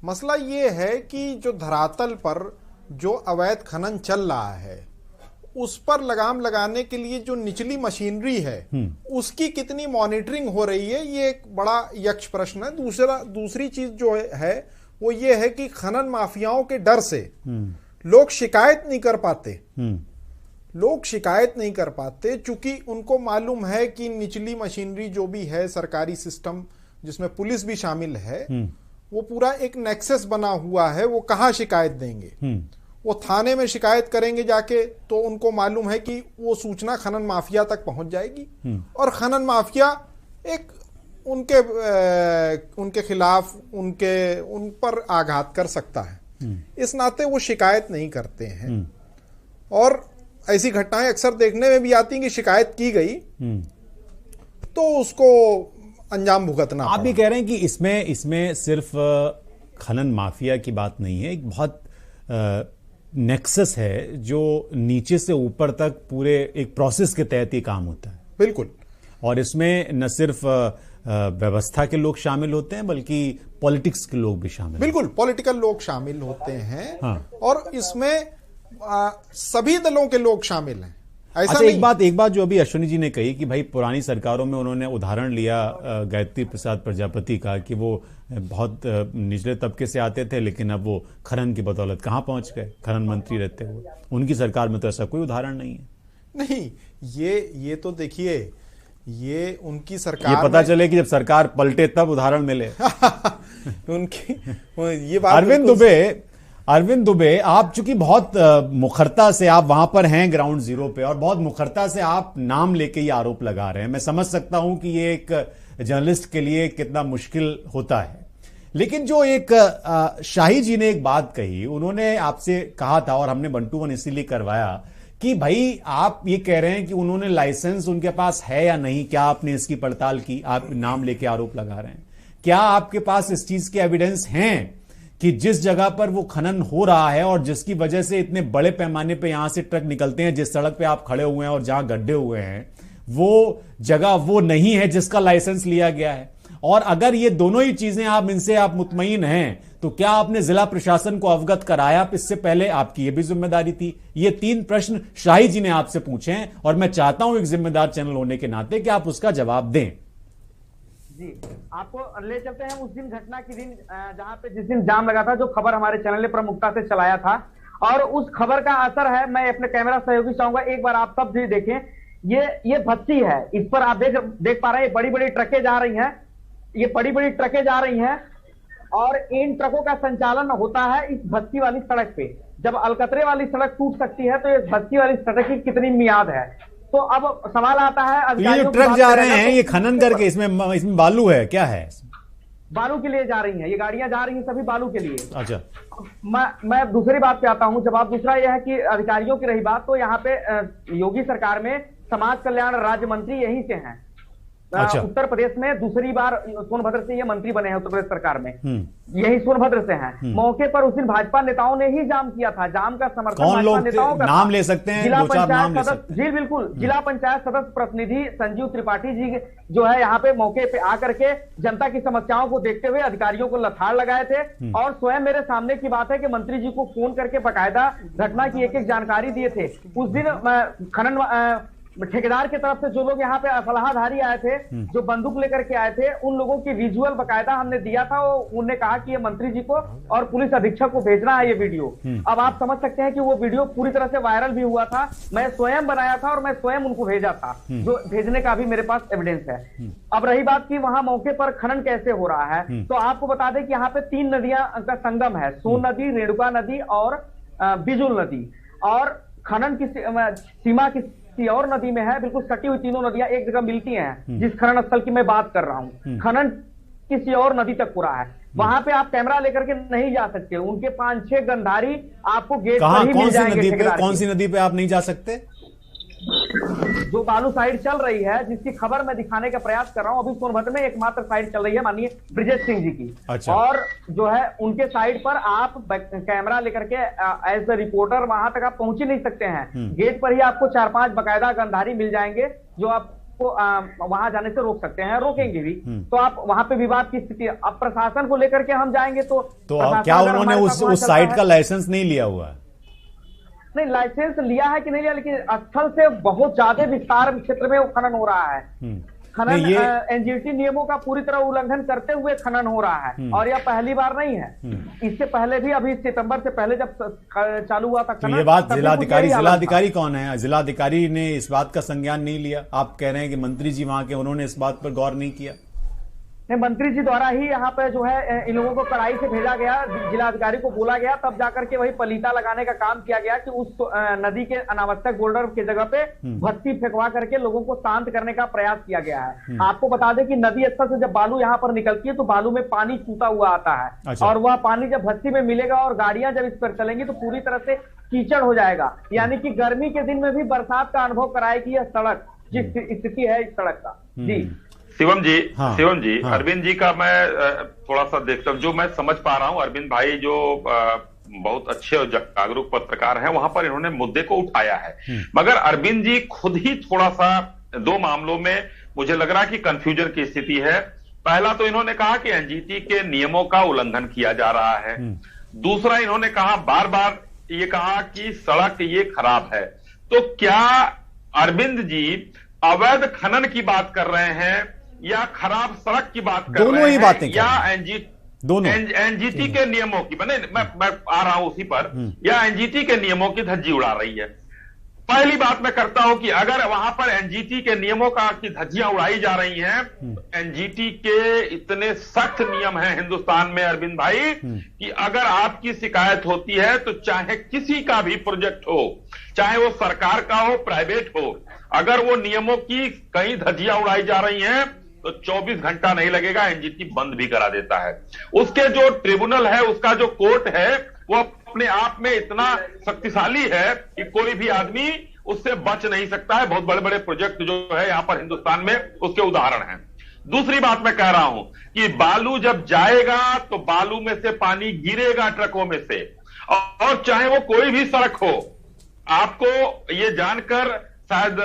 मसला ये है कि जो धरातल पर जो अवैध खनन चल रहा है उस पर लगाम लगाने के लिए जो निचली मशीनरी है उसकी कितनी मॉनिटरिंग हो रही है, ये एक बड़ा यक्ष प्रश्न है। दूसरी चीज जो है वो ये है कि खनन माफियाओं के डर से लोग शिकायत नहीं कर पाते, चूंकि उनको मालूम है कि निचली मशीनरी जो भी है, सरकारी सिस्टम जिसमें पुलिस भी शामिल है, वो पूरा एक नेक्सस बना हुआ है। वो कहाँ शिकायत देंगे? वो थाने में शिकायत करेंगे जाके, तो उनको मालूम है कि वो सूचना खनन माफिया तक पहुंच जाएगी और खनन माफिया एक उनके खिलाफ उन पर आघात कर सकता है। इस नाते वो शिकायत नहीं करते हैं और ऐसी घटनाएं अक्सर देखने में भी आती हैं कि शिकायत की गई तो उसको अंजाम भुगतना। आप भी कह रहे हैं कि इसमें सिर्फ खनन माफिया की बात नहीं है, एक बहुत नेक्सस है जो नीचे से ऊपर तक पूरे एक प्रोसेस के तहत ही काम होता है। बिल्कुल। और इसमें न सिर्फ व्यवस्था के लोग शामिल होते हैं बल्कि पॉलिटिक्स के लोग भी शामिल, बिल्कुल पॉलिटिकल लोग शामिल होते हैं। हाँ। और इसमें सभी दलों के लोग शामिल हैं। अच्छा, एक बात जो अभी अश्विनी जी ने कही कि भाई पुरानी सरकारों में उन्होंने उदाहरण लिया गायत्री प्रसाद प्रजापति का कि वो बहुत निचले तबके से आते थे, लेकिन अब वो खनन की बदौलत कहां पहुंच गए खनन मंत्री रहते हुए। उनकी सरकार में तो ऐसा कोई उदाहरण नहीं है। नहीं, ये तो देखिए, ये उनकी सरकार, ये पता चले कि जब सरकार पलटे तब उदाहरण मिले। उनकी ये बात अरविंद दुबे, आप चूंकि बहुत मुखरता से आप वहां पर हैं ग्राउंड जीरो पे और बहुत मुखरता से आप नाम लेके ये आरोप लगा रहे हैं, मैं समझ सकता हूं कि ये एक जर्नलिस्ट के लिए कितना मुश्किल होता है। लेकिन जो एक शाही जी ने एक बात कही, उन्होंने आपसे कहा था और हमने 1 to 1 इसीलिए करवाया कि भाई आप ये कह रहे हैं कि उन्होंने लाइसेंस उनके पास है या नहीं, क्या आपने इसकी पड़ताल की? आप नाम लेके आरोप लगा रहे हैं, क्या आपके पास इस चीज के एविडेंस हैं कि जिस जगह पर वो खनन हो रहा है और जिसकी वजह से इतने बड़े पैमाने पे यहां से ट्रक निकलते हैं, जिस सड़क पे आप खड़े हुए हैं और जहां गड्ढे हुए हैं, वो जगह वो नहीं है जिसका लाइसेंस लिया गया है? और अगर ये दोनों ही चीजें इनसे आप मुतमईन हैं तो क्या आपने जिला प्रशासन को अवगत कराया? इससे पहले आपकी ये भी जिम्मेदारी थी। ये 3 प्रश्न शाही जी ने आपसे पूछे हैं और मैं चाहता हूं एक जिम्मेदार चैनल होने के नाते कि आप उसका जवाब दें। जी, आपको ले चलते हैं उस दिन, घटना के दिन, जहां पे जिस दिन जाम लगा था, जो खबर हमारे चैनल ने प्रमुखता से चलाया था। और उस खबर का असर है, मैं अपने कैमरा सहयोगी चाहूंगा एक बार आप सब भी देखें। ये भट्टी है, इस पर आप देख पा रहे हैं, बड़ी बड़ी ट्रकें जा रही हैं, ये बड़ी बड़ी ट्रकें जा रही हैं और इन ट्रकों का संचालन होता है इस भट्टी वाली सड़क पे। जब अलकतरे वाली सड़क टूट सकती है तो इस भट्टी वाली सड़क की कितनी मियाद है? तो अब सवाल आता है, ये जो ट्रक जा रहे हैं ये खनन करके, इसमें बालू है, क्या है? बालू के लिए जा रही हैं ये गाड़ियां, जा रही हैं सभी बालू के लिए। अच्छा, मैं दूसरी बात पे आता हूं। जवाब दूसरा यह है कि अधिकारियों की रही बात, तो यहाँ पे योगी सरकार में समाज कल्याण राज्य मंत्री यहीं से हैं। अच्छा। उत्तर प्रदेश में दूसरी बार सोनभद्र से ये मंत्री बने हैं उत्तर प्रदेश सरकार में, यही सोनभद्र से हैं। मौके पर उस दिन भाजपा नेताओं ने ही जाम किया था। जाम का समर्थन कौन लोग नेताओं का नाम ले सकते हैं? जिला 2-4 नाम पंचायत ले सदस्य, सकते हैं। जी बिल्कुल, जिला पंचायत सदस्य प्रतिनिधि संजीव त्रिपाठी जी जो है यहाँ पे मौके पे आकर के जनता की समस्याओं को देखते हुए अधिकारियों को लथाड़ लगाए थे। और स्वयं मेरे सामने की बात है कि मंत्री जी को फोन करके बकायदा घटना की एक जानकारी दिए थे। उस दिन खनन ठेकेदार की तरफ से जो लोग यहाँ पे असलाहधारी आए थे, जो बंदूक लेकर के आए थे, उन लोगों की विजुअल बकायदा हमने दिया था। उन्होंने कहा कि ये मंत्री जी को और पुलिस अधीक्षक को भेजना है ये वीडियो। अब आप समझ सकते हैं कि वो वीडियो पूरी तरह से वायरल भी हुआ था। मैं स्वयं बनाया था और मैं स्वयं उनको भेजा था, जो भेजने का भी मेरे पास एविडेंस है। अब रही बात की वहां मौके पर खनन कैसे हो रहा है, तो आपको बता दें कि यहाँ पे 3 नदियां का संगम है, सोन नदी, रेणुका नदी और बिजुल नदी। और खनन की सीमा किसी और नदी में है, बिल्कुल सटी हुई तीनों नदियां एक जगह मिलती हैं। जिस खनन स्थल की मैं बात कर रहा हूं, खनन किसी और नदी तक हो रहा है, वहां पे आप कैमरा लेकर के नहीं जा सकते। उनके 5-6 गंधारी आपको गेट पर ही मिल जाएंगे। कौन सी नदी पे आप नहीं जा सकते? जो बालू साइड चल रही है, जिसकी खबर मैं दिखाने का प्रयास कर रहा हूं, अभी सोनभद्र में एकमात्र साइड चल रही है माननीय ब्रिजेश सिंह जी की। अच्छा। और जो है उनके साइड पर आप कैमरा लेकर के एज ए रिपोर्टर वहां तक आप पहुंच ही नहीं सकते हैं। गेट पर ही आपको 4-5 बाकायदा गंधारी मिल जाएंगे जो आपको वहां जाने से रोक सकते हैं, रोकेंगे भी। तो आप वहां पे विवाद की स्थिति, अब प्रशासन को लेकर के हम जाएंगे तो क्या उन्होंने उस साइट का लाइसेंस नहीं लिया हुआ है? नहीं, लाइसेंस लिया है कि नहीं लिया, लेकिन स्थल से बहुत ज्यादा विस्तार क्षेत्र में वो खनन हो रहा है। खनन एनजीटी नियमों का पूरी तरह उल्लंघन करते हुए खनन हो रहा है, और यह पहली बार नहीं है। इससे पहले भी, अभी सितंबर से पहले जब चालू हुआ था खनन, ये बात जिलाधिकारी कौन है? जिलाधिकारी ने इस बात का संज्ञान नहीं लिया। आप कह रहे हैं कि मंत्री जी वहां के, उन्होंने इस बात पर गौर नहीं किया? मंत्री जी द्वारा ही यहाँ पे जो है इन लोगों को कड़ाई से भेजा गया, जिलाधिकारी को बोला गया, तब जाकर के वही पलीता लगाने का काम किया गया कि उस नदी के अनावश्यक बोल्डर की जगह पे भट्टी फेंकवा करके लोगों को शांत करने का प्रयास किया गया है। आपको बता दें कि नदी स्तर से जब बालू यहाँ पर निकलती है तो बालू में पानी छूटा हुआ आता है। अच्छा। और वह पानी जब भट्टी में मिलेगा और गाड़ियां जब इस पर चलेंगी तो पूरी तरह से कीचड़ हो जाएगा। यानी कि गर्मी के दिन में भी बरसात का अनुभव कराएगी यह सड़क, जिस स्थिति है इस सड़क का। जी शिवम जी, शिवम जी, अरविंद जी का मैं थोड़ा सा देखता हूँ, जो मैं समझ पा रहा हूँ, अरविंद भाई जो बहुत अच्छे और जागरूक पत्रकार हैं, वहां पर इन्होंने मुद्दे को उठाया है। मगर अरविंद जी खुद ही थोड़ा सा 2 मामलों में मुझे लग रहा है कि कंफ्यूजन की स्थिति है। पहला तो इन्होंने कहा कि एनजीटी के नियमों का उल्लंघन किया जा रहा है। दूसरा, इन्होंने कहा, बार बार ये कहा कि सड़क ये खराब है। तो क्या अरविंद जी अवैध खनन की बात कर रहे हैं या खराब सड़क की बात कर रहे हैं, या एनजीटी के नियमों की? मैं आ रहा हूं उसी पर, या एनजीटी के नियमों की धज्जी उड़ा रही है? पहली बात मैं करता हूं कि अगर वहां पर एनजीटी के नियमों की धज्जियां उड़ाई जा रही हैं, एनजीटी के इतने सख्त नियम हैं हिंदुस्तान में अरविंद भाई, कि अगर आपकी शिकायत होती है तो चाहे किसी का भी प्रोजेक्ट हो, चाहे वो सरकार का हो, प्राइवेट हो, अगर वो नियमों की कहीं धज्जियां उड़ाई जा रही हैं तो 24 घंटा नहीं लगेगा, एनजीटी बंद भी करा देता है। उसके जो ट्रिब्यूनल है, उसका जो कोर्ट है, वो अपने आप में इतना शक्तिशाली है कि कोई भी आदमी उससे बच नहीं सकता है। बहुत बड़े बड़े प्रोजेक्ट जो है यहां पर हिंदुस्तान में, उसके उदाहरण हैं। दूसरी बात मैं कह रहा हूं कि बालू जब जाएगा तो बालू में से पानी गिरेगा ट्रकों में से, और चाहे वो कोई भी सड़क हो। आपको ये जानकर शायद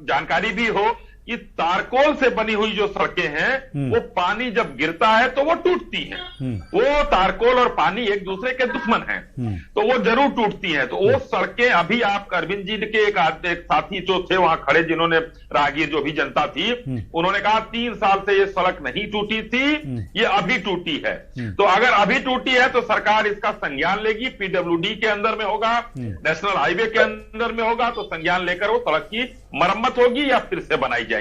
जानकारी भी हो कि तारकोल से बनी हुई जो सड़कें हैं, वो पानी जब गिरता है तो वो टूटती हैं। वो तारकोल और पानी एक दूसरे के दुश्मन हैं, तो वो जरूर टूटती हैं। तो वो सड़कें, अभी आप अरविंद जी के एक साथी जो थे वहां खड़े, जिन्होंने राहगीर जो भी जनता थी, उन्होंने कहा 3 साल से ये सड़क नहीं टूटी थी, ये अभी टूटी है। तो अगर अभी टूटी है तो सरकार इसका संज्ञान लेगी, पीडब्ल्यूडी के अंदर में होगा, नेशनल हाईवे के अंदर में होगा, तो संज्ञान लेकर वो सड़क की मरम्मत होगी या फिर से बनाई जाएगी।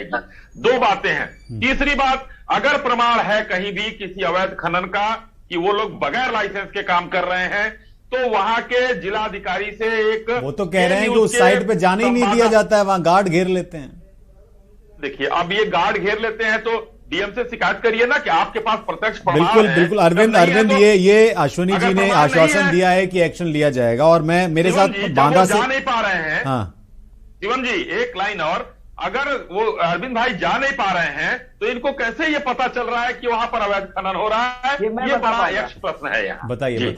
2 बातें हैं। तीसरी बात, अगर प्रमाण है कहीं भी किसी अवैध खनन का कि वो लोग बगैर लाइसेंस के काम कर रहे हैं, तो वहां के जिलाधिकारी से एक, वो तो कह रहे हैं कि उस साइड पे जाने ही नहीं दिया जाता है, वहां गार्ड घेर लेते हैं। देखिए, अब ये गार्ड घेर लेते हैं तो डीएम से शिकायत करिए ना कि आपके पास प्रत्यक्ष प्रमाण है। बिल्कुल अरविंद, ये अश्विनी जी ने आश्वासन दिया है कि एक्शन लिया जाएगा, और मैं मेरे साथ बांदा से जा नहीं पा रहे हैं। शिवम जी, एक लाइन और, अगर वो अरविंद भाई जा नहीं पा रहे हैं तो इनको कैसे ये पता चल रहा है कि वहां पर अवैध खनन हो रहा है? ये बड़ा यक्ष प्रश्न है यहाँ। बताइए।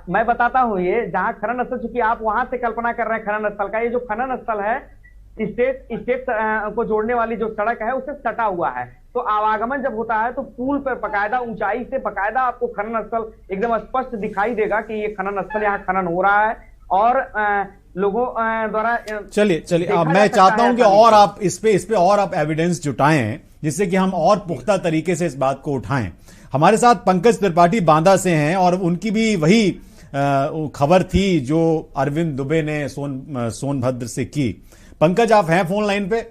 मैं बताता हूँ, ये जहाँ खनन स्थल, चूंकि आप वहां से कल्पना कर रहे हैं खनन स्थल का, ये जो खनन स्थल है स्टेट को जोड़ने वाली जो सड़क है उससे सटा हुआ है। तो आवागमन जब होता है तो पुल पर बकायदा ऊंचाई से बकायदा आपको खनन स्थल एकदम स्पष्ट दिखाई देगा कि ये खनन स्थल, यहाँ खनन हो रहा है। और लोगों द्वारा, चलिए अब मैं चाहता हूं कि और आप इस पे और आप एविडेंस जुटाएं, जिससे कि हम और पुख्ता तरीके से इस बात को उठाएं। हमारे साथ पंकज त्रिपाठी बांदा से हैं, और उनकी भी वही खबर थी जो अरविंद दुबे ने सोनभद्र से की। पंकज, आप हैं फोन लाइन पे?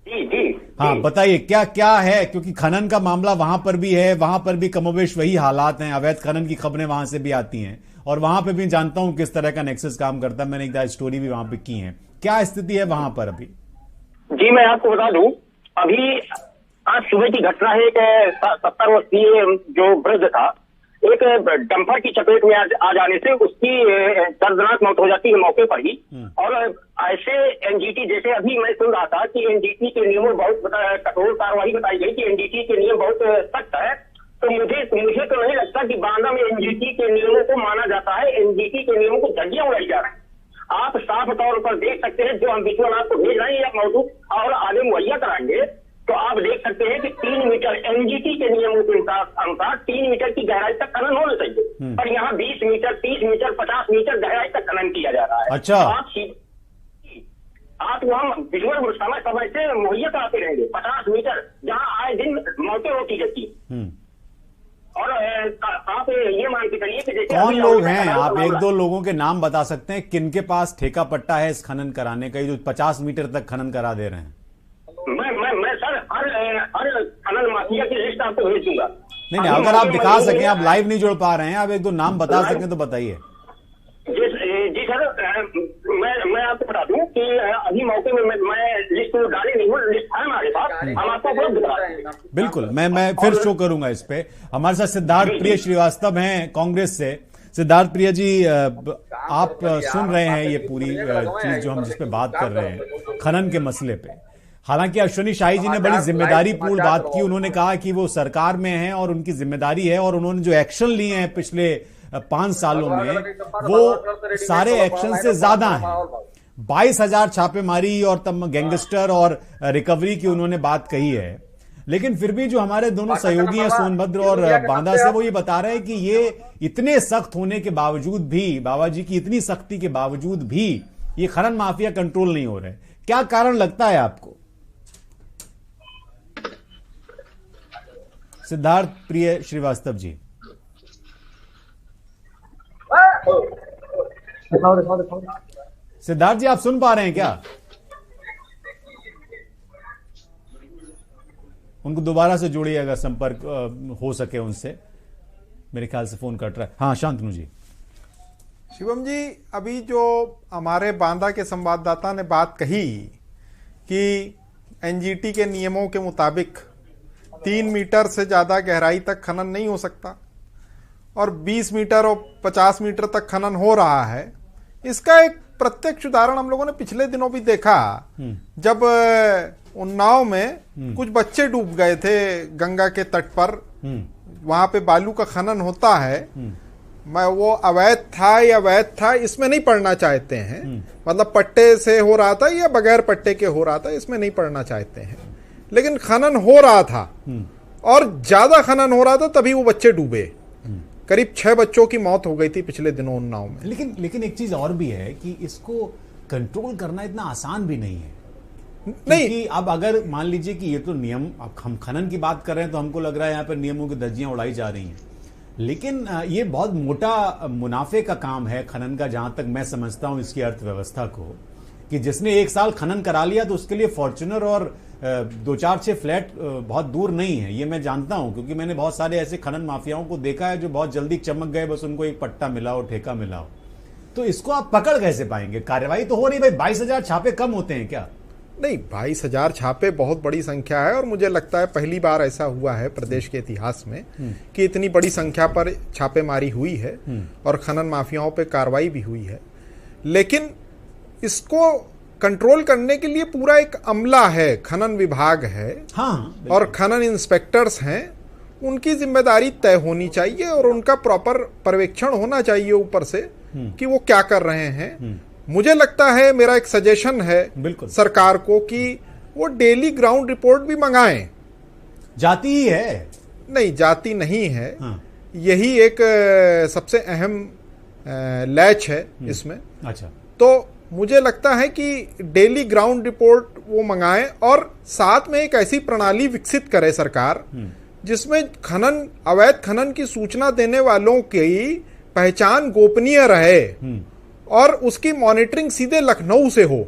जी। हाँ, बताइए क्या है, क्योंकि खनन का मामला वहां पर भी है, वहां पर भी कमोबेश वही हालात हैं, अवैध खनन की खबरें वहां से भी आती हैं, और वहां पे भी जानता हूं किस तरह का नेक्सस काम करता है, मैंने एक स्टोरी भी वहां पे की है। क्या स्थिति है वहां पर अभी? जी मैं आपको बता दूं, अभी आज सुबह की घटना है। एक 70 वर्षीय जो वृद्ध था, एक डंपर की चपेट में आ जाने से उसकी दर्दनाक मौत हो जाती है मौके पर ही। और ऐसे एनजीटी, जैसे अभी मैं सुन रहा था कि एनजीटी के नियमों बहुत कठोर कार्रवाई बताई गई कि एनजीटी के नियम बहुत सख्त है, तो मुझे तो नहीं लगता कि बांदा में एनजीटी के नियमों को माना जाता है। एनजीटी के नियमों को धज्जियां उड़ाई जा रही है। आप साफ तौर पर देख सकते हैं, जो हम विजुअल आपको भेज रहे हैं या मौजूद और आगे मुहैया कराएंगे, तो आप देख सकते हैं कि 3 मीटर एनजीटी के नियमों के अनुसार 3 मीटर की गहराई तक खनन होना चाहिए, पर यहाँ 20 मीटर, 30 मीटर, 50 मीटर गहराई तक खनन किया जा रहा है। अच्छा, आप वहाँ विजुअल समय से मुहैया कराते रहेंगे। 50 मीटर जहाँ आए दिन मौतें होती रहती है। और आप ये मान के चलिए कि जैसे कौन लोग हैं, आप एक दो लोगों के नाम बता सकते हैं किनके पास ठेका पट्टा है इस खनन कराने का, जो 50 मीटर तक खनन करा दे रहे हैं? मैं सर हर खनन माफिया की लिस्ट आपको भेज दूंगा। नहीं, अगर आप दिखा सकें, आप लाइव नहीं जुड़ पा रहे हैं, आप एक दो नाम बता सकें तो बताइए। जी सर, मैं आपको बता दूं कि अभी मौके में मैं लिस्ट डाली नहीं हूँ, लिस्ट है हमारे पास, हम आपको उपलब्ध करा देंगे। बिल्कुल, मैं फिर शो करूंगा इस पे। हमारे साथ सिद्धार्थ प्रिय श्रीवास्तव हैं कांग्रेस से। सिद्धार्थ प्रिय जी, आप सुन रहे हैं ये पूरी चीज जो हम जिस पे बात कर रहे हैं खनन के मसले पे। हालांकि अश्विनी शाही जी ने बड़ी जिम्मेदारी पूर्ण बात की। उन्होंने कहा कि वो सरकार में हैं और उनकी जिम्मेदारी है, और उन्होंने जो एक्शन लिए हैं पिछले 5 सालों में, वो सारे एक्शन से ज्यादा हैं। 22,000 छापेमारी और तब गैंगस्टर और रिकवरी की उन्होंने बात कही है। लेकिन फिर भी जो हमारे दोनों सहयोगी हैं सोनभद्र और बांदा से, वो ये बता रहे हैं कि ये इतने सख्त होने के बावजूद भी, बाबा जी की इतनी सख्ती के बावजूद भी ये खनन माफिया कंट्रोल नहीं हो रहे। क्या कारण लगता है आपको? सिद्धार्थ प्रिय श्रीवास्तव जी। सिद्धार्थ जी, आप सुन पा रहे हैं क्या? उनको दोबारा से जोड़िए अगर संपर्क हो सके उनसे। मेरे ख्याल से फोन कट रहा है। हाँ, शांतनु जी। शिवम जी, अभी जो हमारे बांदा के संवाददाता ने बात कही कि एनजीटी के नियमों के मुताबिक 3 मीटर से ज्यादा गहराई तक खनन नहीं हो सकता और 20 मीटर और 50 मीटर तक खनन हो रहा है, इसका एक प्रत्यक्ष उदाहरण हम लोगों ने पिछले दिनों भी देखा, जब उन्नाव में कुछ बच्चे डूब गए थे गंगा के तट पर। वहां पे बालू का खनन होता है। मैं वो अवैध था या वैध था इसमें नहीं पढ़ना चाहते हैं, मतलब पट्टे से हो रहा था या बगैर पट्टे के हो रहा था इसमें नहीं पढ़ना चाहते हैं, लेकिन खनन हो रहा था और ज्यादा खनन हो रहा था, तभी वो बच्चे डूबे। करीब 6 बच्चों की मौत हो गई थी पिछले दिनों उन्नाव में। लेकिन एक चीज और भी है कि इसको कंट्रोल करना इतना आसान भी नहीं है। नहीं, अब अगर मान लीजिए कि ये तो नियम, अब हम खनन की बात कर रहे हैं तो हमको लग रहा है यहाँ पर नियमों की धज्जियां उड़ाई जा रही हैं, लेकिन ये बहुत मोटा मुनाफे का काम है खनन का, जहां तक मैं समझता हूं इसकी अर्थव्यवस्था को, कि जिसने 1 साल खनन करा लिया तो उसके लिए फॉर्च्यूनर और 2-4-6 फ्लैट बहुत दूर नहीं है। ये मैं जानता हूं क्योंकि मैंने बहुत सारे ऐसे खनन माफियाओं को देखा है जो बहुत जल्दी चमक गए, बस उनको एक पट्टा मिला हो, ठेका मिला हो। तो इसको आप पकड़ कैसे पाएंगे? कार्रवाई तो हो रही भाई, 22,000 छापे कम होते हैं क्या? नहीं, 22,000 छापे बहुत बड़ी संख्या है और मुझे लगता है पहली बार ऐसा हुआ है प्रदेश के इतिहास में कि इतनी बड़ी संख्या पर छापेमारी हुई है और खनन माफियाओं पे कार्रवाई भी हुई है। लेकिन इसको कंट्रोल करने के लिए पूरा एक अमला है, खनन विभाग है, हाँ, और खनन इंस्पेक्टर्स हैं। उनकी जिम्मेदारी तय होनी चाहिए और उनका प्रॉपर पर्यवेक्षण होना चाहिए ऊपर से कि वो क्या कर रहे हैं। मुझे लगता है, मेरा एक सजेशन है सरकार को कि वो डेली ग्राउंड रिपोर्ट भी मंगाएं। जाती ही है? नहीं, जाती नहीं है। हाँ। यही एक सबसे अहम लैच है इसमें। अच्छा, तो मुझे लगता है कि डेली ग्राउंड रिपोर्ट वो मंगाएं और साथ में एक ऐसी प्रणाली विकसित करे सरकार जिसमें खनन, अवैध खनन की सूचना देने वालों की पहचान गोपनीय रहे और उसकी मॉनिटरिंग सीधे लखनऊ से हो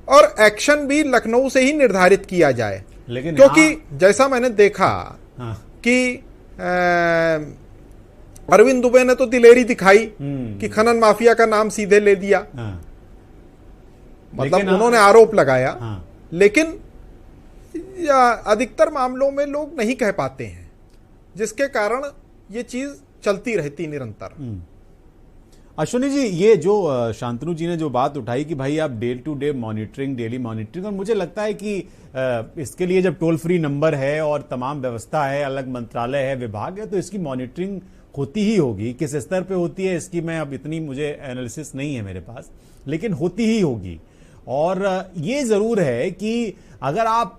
और एक्शन भी लखनऊ से ही निर्धारित किया जाए। लेकिन क्योंकि जैसा मैंने देखा कि अरविंद दुबे ने तो दिलेरी दिखाई कि खनन माफिया का नाम सीधे ले दिया। मतलब उन्होंने आरोप लगाया, लेकिन अधिकतर मामलों में लोग नहीं कह पाते हैं, जिसके कारण ये चीज चलती रहती निरंतर। अश्विनी जी, ये जो शांतनु जी ने जो बात उठाई कि भाई आप day to day monitoring, daily monitoring, और मुझे लगता है कि इसके लिए जब टोल फ्री नंबर है और तमाम व्यवस्था है, अलग मंत्रालय है, विभाग है, तो इसकी मॉनिटरिंग होती ही होगी। किस स्तर पे होती है इसकी मैं अब इतनी मुझे एनालिसिस नहीं है मेरे पास, लेकिन होती ही होगी। और ये जरूर है कि अगर आप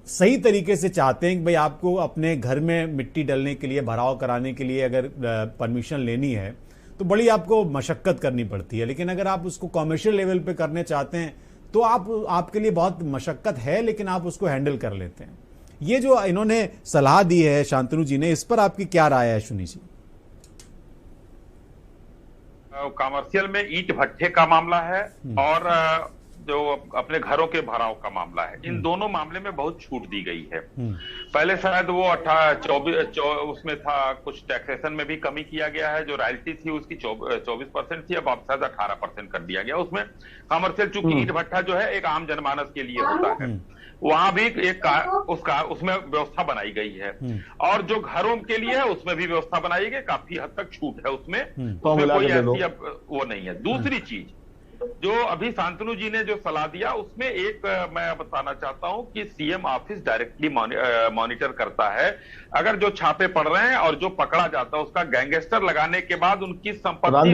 सही तरीके से चाहते हैं कि भाई आपको अपने घर में मिट्टी डालने के लिए, भराव कराने के लिए अगर परमिशन लेनी है तो बड़ी आपको मशक्कत करनी पड़ती है, लेकिन अगर आप उसको कॉमर्शियल लेवल पे करने चाहते हैं तो आपके लिए बहुत मशक्कत है, लेकिन आप उसको हैंडल कर लेते हैं। ये जो इन्होंने सलाह दी है शांतनु जी ने, इस पर आपकी क्या राय है अश्विनी जी? कॉमर्शियल में ईंट भट्ठे का मामला है और जो अपने घरों के भराव का मामला है, इन दोनों मामले में बहुत छूट दी गई है। पहले शायद वो 24 उसमें था, कुछ टैक्सेशन में भी कमी किया गया है, जो रॉयल्टी थी उसकी 24% थी, अब शायद 18% कर दिया गया। उसमें कमर्शियल, चूंकि ईंट भट्ठा जो है एक आम जनमानस के लिए होता है, वहां भी उसमें व्यवस्था बनाई गई है, और जो घरों के लिए है उसमें भी व्यवस्था बनाई गई, काफी हद तक छूट है उसमें कोई ऐसी अब वो नहीं है। दूसरी चीज जो अभी शांतनु जी ने जो सलाह दिया, उसमें एक मैं बताना चाहता हूं कि सीएम ऑफिस डायरेक्टली मॉनिटर करता है। अगर जो छापे पड़ रहे हैं और जो पकड़ा जाता है उसका गैंगस्टर लगाने के बाद उनकी संपत्ति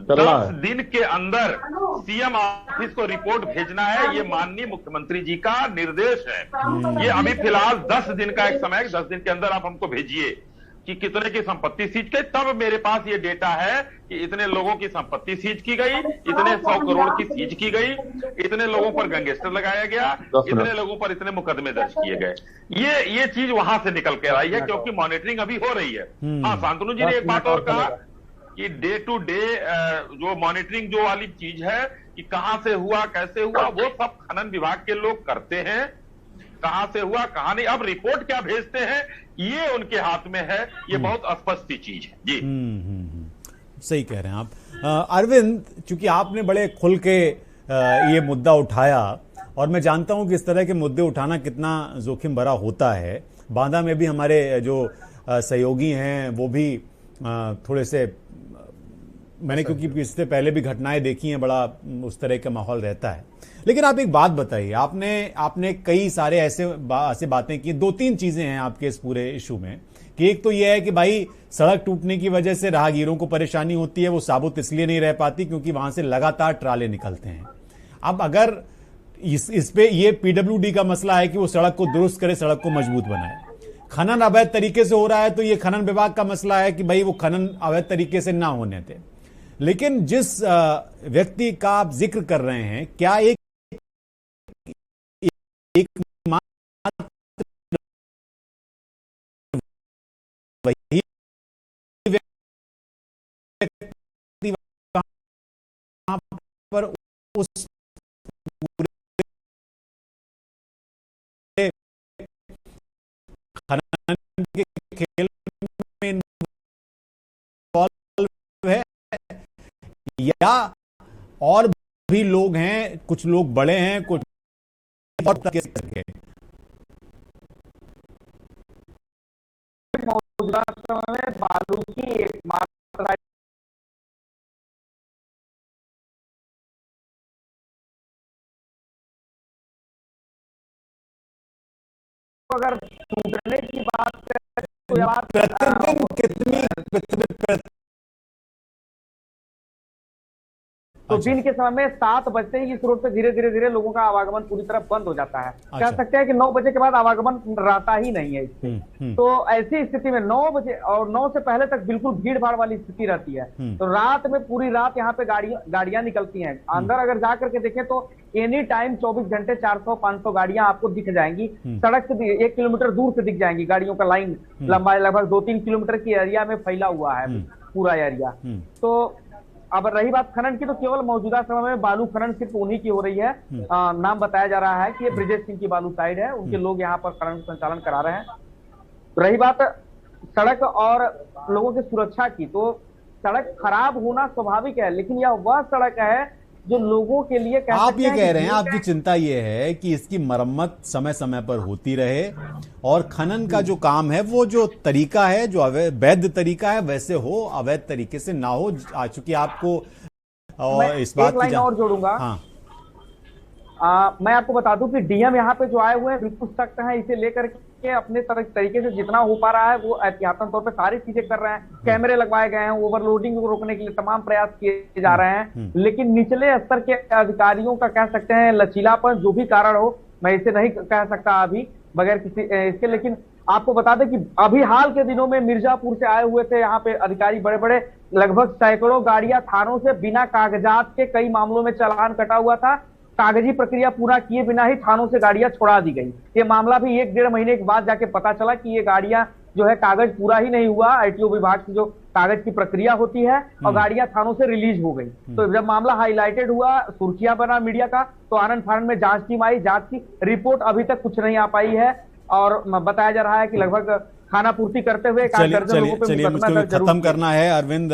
10 दिन के अंदर सीएम ऑफिस को रिपोर्ट भेजना है। ये माननीय मुख्यमंत्री जी का निर्देश है। ये अभी फिलहाल 10 दिन का एक समय है, 10 दिन के अंदर आप हमको भेजिए कि कितने की संपत्ति सीज की, तब मेरे पास ये डेटा है कि इतने लोगों की संपत्ति सीज की गई, इतने 100 करोड़ की सीज की गई, इतने लोगों पर गैंगस्टर लगाया गया, इतने लोगों पर इतने मुकदमे दर्ज किए गए। ये चीज वहां से निकल के आई है, क्योंकि मॉनिटरिंग अभी हो रही है। हाँ, शांतनु जी ने एक बात और कहा कि डे टू डे जो मॉनिटरिंग जो वाली चीज है कि कहां से हुआ, कैसे हुआ, वो सब खनन विभाग के लोग करते हैं। कहां से हुआ, कहां नहीं, अब रिपोर्ट क्या भेजते हैं ये उनके हाथ में है। ये बहुत स्पष्ट चीज है जी। सही कह रहे हैं आप। अरविंद, चूंकि आपने बड़े खुल के ये मुद्दा उठाया, और मैं जानता हूं कि इस तरह के मुद्दे उठाना कितना जोखिम भरा होता है। बांदा में भी हमारे जो सहयोगी हैं वो भी थोड़े से, मैंने क्योंकि इससे पहले भी घटनाएं देखी हैं, बड़ा उस तरह का माहौल रहता है। लेकिन आप एक बात बताइए, आपने कई सारे ऐसे बातें की। 2-3 चीजें हैं आपके इस पूरे इशू में कि एक तो यह है कि भाई सड़क टूटने की वजह से राहगीरों को परेशानी होती है, वो साबुत इसलिए नहीं रह पाती क्योंकि वहां से लगातार ट्राले निकलते हैं। अब अगर इस पे ये पीडब्ल्यूडी का मसला है कि वो सड़क को दुरुस्त करे, सड़क को मजबूत बनाए। खनन अवैध तरीके से हो रहा है तो ये खनन विभाग का मसला है कि भाई वो खनन अवैध तरीके से ना होने थे। लेकिन जिस व्यक्ति का आप जिक्र कर रहे हैं, क्या एक वही व्यक्ति वहां पर उस पूरे खनन के खेल में इन्वॉल्व है, या और भी लोग हैं, कुछ लोग बड़े हैं, कुछ मौजूदा समय में बालू की एक मात्रा अगर टूटने की बात करें तो कितनी तो दिन के समय में 7 बजते ही इस रोड पे धीरे धीरे लोगों का आवागमन पूरी तरह बंद हो जाता है। कह सकते हैं कि 9 बजे के बाद आवागमन रहता ही नहीं है इससे। तो ऐसी स्थिति में 9 बजे और 9 से पहले तक बिल्कुल भीड़ भाड़ वाली स्थिति रहती है। तो रात में पूरी रात यहाँ पे गाड़ियां निकलती हैं। अंदर अगर जा करके देखें तो एनी टाइम 24 घंटे 400-500 गाड़ियां आपको दिख जाएंगी। सड़क से 1 किलोमीटर दूर से दिख जाएंगी गाड़ियों का लाइन, लंबाई लगभग 2-3 किलोमीटर की एरिया में फैला हुआ है पूरा एरिया। तो अब रही बात खनन की, तो केवल मौजूदा समय में बालू खनन सिर्फ उन्हीं की हो रही है। नाम बताया जा रहा है कि ये ब्रिजेश सिंह की बालू साइड है, उनके लोग यहाँ पर खनन संचालन करा रहे हैं। रही बात सड़क और लोगों की सुरक्षा की। तो सड़क खराब होना स्वाभाविक है, लेकिन यह वह सड़क है जो लोगों के लिए आप ये कह रहे हैं, आपकी चिंता ये है कि इसकी मरम्मत समय समय पर होती रहे और खनन का जो काम है वो जो तरीका है, जो वैध तरीका है वैसे हो, अवैध तरीके से ना हो। आ चुकी आपको और इस बात की और जोड़ूंगा। हाँ। मैं आपको बता दूं कि डीएम यहाँ पे जो आए हुए हैं बिल्कुल सख्त हैं, इसे लेकर के अपने तरीके से जितना हो पा रहा है वो एहतियातन तौर पे सारी चीजें कर रहे हैं। कैमरे लगवाए गए हैं, ओवरलोडिंग को रोकने के लिए तमाम प्रयास किए जा रहे हैं, लेकिन निचले स्तर के अधिकारियों का कह सकते हैं लचीलापन, जो भी कारण हो, मैं इसे नहीं कह सकता अभी बगैर किसी इसके। लेकिन आपको बता दें कि अभी हाल के दिनों में मिर्जापुर से आए हुए थे यहाँ पे अधिकारी, बड़े बड़े लगभग सैकड़ों गाड़ियां थानों से बिना कागजात के, कई मामलों में चालान कटा हुआ था, कागजी प्रक्रिया पूरा किए बिना ही थानों से गाड़ियां छुड़ा दी गई। ये मामला भी 1-1.5 महीने के बाद जाके पता चला कि ये गाड़ियां जो है कागज पूरा ही नहीं हुआ, आईटीओ विभाग की जो कागज की प्रक्रिया होती है, और गाड़ियां थानों से रिलीज हो गई। तो जब मामला हाईलाइटेड हुआ, सुर्खियां बना मीडिया का, तो आनंद फानंद में जांच टीम आई, जांच की रिपोर्ट अभी तक कुछ नहीं आ पाई है और बताया जा रहा है कि लगभग खाना पूर्ति करते हुए खत्म करना है। अरविंद,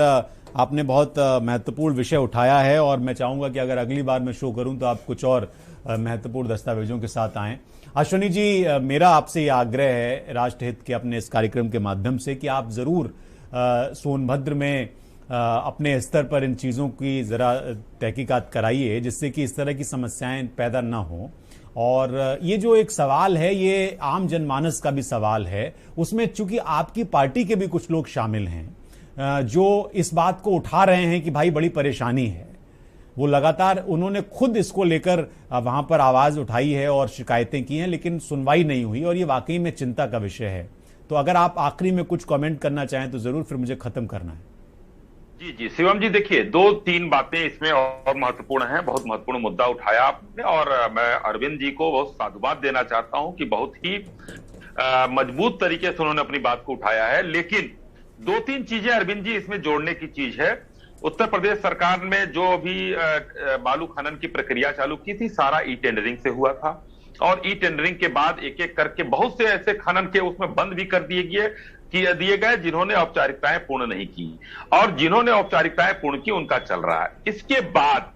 आपने बहुत महत्वपूर्ण विषय उठाया है और मैं चाहूंगा कि अगर अगली बार मैं शो करूं तो आप कुछ और महत्वपूर्ण दस्तावेजों के साथ आएं। अश्विनी जी, मेरा आपसे ये आग्रह है राष्ट्रहित के अपने इस कार्यक्रम के माध्यम से कि आप जरूर सोनभद्र में अपने स्तर पर इन चीजों की जरा तहकीकात कराइए, जिससे कि इस तरह की समस्याएं पैदा ना हो। और ये जो एक सवाल है, ये आम जनमानस का भी सवाल है, उसमें चूंकि आपकी पार्टी के भी कुछ लोग शामिल हैं जो इस बात को उठा रहे हैं कि भाई बड़ी परेशानी है। वो लगातार उन्होंने खुद इसको लेकर वहां पर आवाज उठाई है और शिकायतें की हैं, लेकिन सुनवाई नहीं हुई और ये वाकई में चिंता का विषय है। तो अगर आप आखिरी में कुछ कमेंट करना चाहें तो जरूर, फिर मुझे खत्म करना है। जी शिवम जी, देखिए 2-3 बातें इसमें और महत्वपूर्ण हैं। बहुत महत्वपूर्ण मुद्दा उठाया आपने और मैं अरविंद जी को बहुत साधुवाद देना चाहता हूं कि बहुत ही मजबूत तरीके से उन्होंने अपनी बात को उठाया है। लेकिन 2-3 चीजें अरविंद जी इसमें जोड़ने की चीज है। उत्तर प्रदेश सरकार ने जो अभी बालू खनन की प्रक्रिया चालू की थी, सारा ई टेंडरिंग से हुआ था और ई टेंडरिंग के बाद एक एक करके बहुत से ऐसे खनन के उसमें बंद भी कर दिए गए जिन्होंने औपचारिकताएं पूर्ण नहीं की, और जिन्होंने औपचारिकताएं पूर्ण की उनका चल रहा है। इसके बाद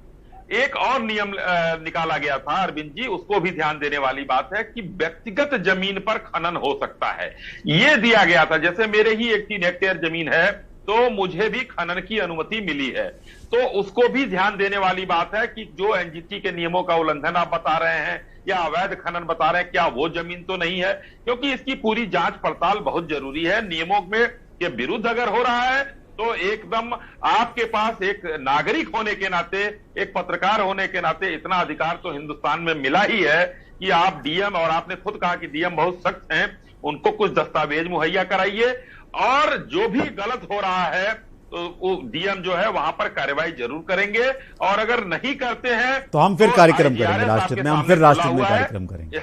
एक और नियम निकाला गया था अरविंद जी, उसको भी ध्यान देने वाली बात है कि व्यक्तिगत जमीन पर खनन हो सकता है, ये दिया गया था। जैसे मेरे ही एक 3 हेक्टेयर जमीन है तो मुझे भी खनन की अनुमति मिली है, तो उसको भी ध्यान देने वाली बात है कि जो एनजीटी के नियमों का उल्लंघन आप बता रहे हैं या अवैध खनन बता रहे हैं, क्या वो जमीन तो नहीं है, क्योंकि इसकी पूरी जांच पड़ताल बहुत जरूरी है। नियमों में के विरुद्ध अगर हो रहा है तो एकदम आपके पास एक नागरिक होने के नाते, एक पत्रकार होने के नाते इतना अधिकार तो हिंदुस्तान में मिला ही है कि आप डीएम, और आपने खुद कहा कि डीएम बहुत सख्त हैं, उनको कुछ दस्तावेज मुहैया कराइए और जो भी गलत हो रहा है तो डीएम जो है वहां पर कार्रवाई जरूर करेंगे, और अगर नहीं करते हैं तो हम फिर कार्यक्रम करेंगे राष्ट्रहित में, हम फिर राष्ट्रहित में कार्यक्रम करेंगे।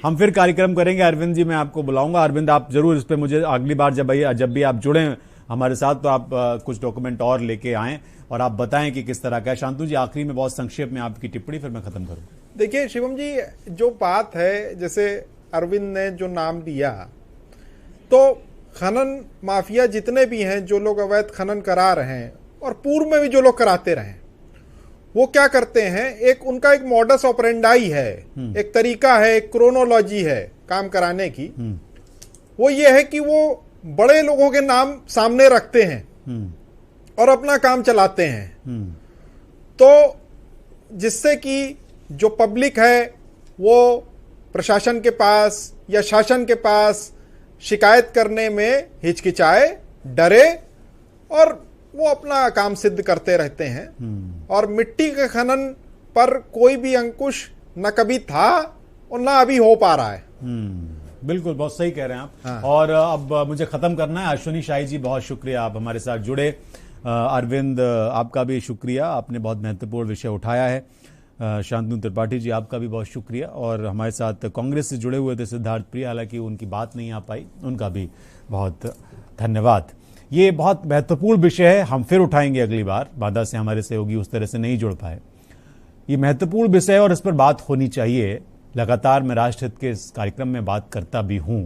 हम फिर कार्यक्रम करेंगे। अरविंद जी, मैं आपको बुलाऊंगा। अरविंद, आप जरूर इस पे मुझे अगली बार जब भी आप जुड़े हमारे साथ तो आप कुछ डॉक्यूमेंट और लेके आएं और आप बताएं कि किस तरह का है। शांतनु जी, आखिरी में बहुत संक्षेप में आपकी टिप्पणी, फिर मैं खत्म करूं। देखिए शिवम जी, जो बात है, जैसे अरविंद ने जो नाम दिया, तो खनन माफिया जितने भी हैं, जो लोग अवैध खनन करा रहे हैं और पूर्व में भी जो लोग कराते रहे, वो क्या करते हैं, एक उनका एक मॉडस ऑपरेंडाई है, एक तरीका है, एक क्रोनोलॉजी है काम कराने की। वो ये है कि वो बड़े लोगों के नाम सामने रखते हैं और अपना काम चलाते हैं, तो जिससे कि जो पब्लिक है वो प्रशासन के पास या शासन के पास शिकायत करने में हिचकिचाए, डरे और वो अपना काम सिद्ध करते रहते हैं। और मिट्टी के खनन पर कोई भी अंकुश न कभी था और न अभी हो पा रहा है। बिल्कुल, बहुत सही कह रहे हैं आप। हाँ। और अब मुझे खत्म करना है। अश्विनी शाही जी, बहुत शुक्रिया, आप हमारे साथ जुड़े। अरविंद, आपका भी शुक्रिया, आपने बहुत महत्वपूर्ण विषय उठाया है। शांतनु त्रिपाठी जी, आपका भी बहुत शुक्रिया। और हमारे साथ कांग्रेस से जुड़े हुए थे सिद्धार्थ प्रिया, हालांकि उनकी बात नहीं आ पाई, उनका भी बहुत धन्यवाद। ये बहुत महत्वपूर्ण विषय है, हम फिर उठाएंगे अगली बार। बाधा से हमारे सहयोगी उस तरह से नहीं जुड़ पाए। ये महत्वपूर्ण विषय है और इस पर बात होनी चाहिए। लगातार मैं राष्ट्रहित के इस कार्यक्रम में बात करता भी हूं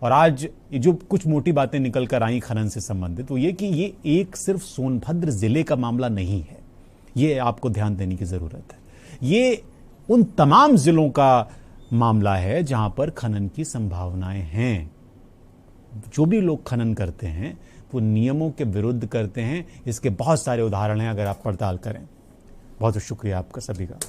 और आज ये जो कुछ मोटी बातें निकल कर आई खनन से संबंधित, वो ये कि ये एक सिर्फ सोनभद्र जिले का मामला नहीं है, ये आपको ध्यान देने की जरूरत है। ये उन तमाम जिलों का मामला है जहां पर खनन की संभावनाएं हैं। जो भी लोग खनन करते हैं वो नियमों के विरुद्ध करते हैं। इसके बहुत सारे उदाहरण हैं, अगर आप पड़ताल करें। बहुत शुक्रिया आपका सभी का।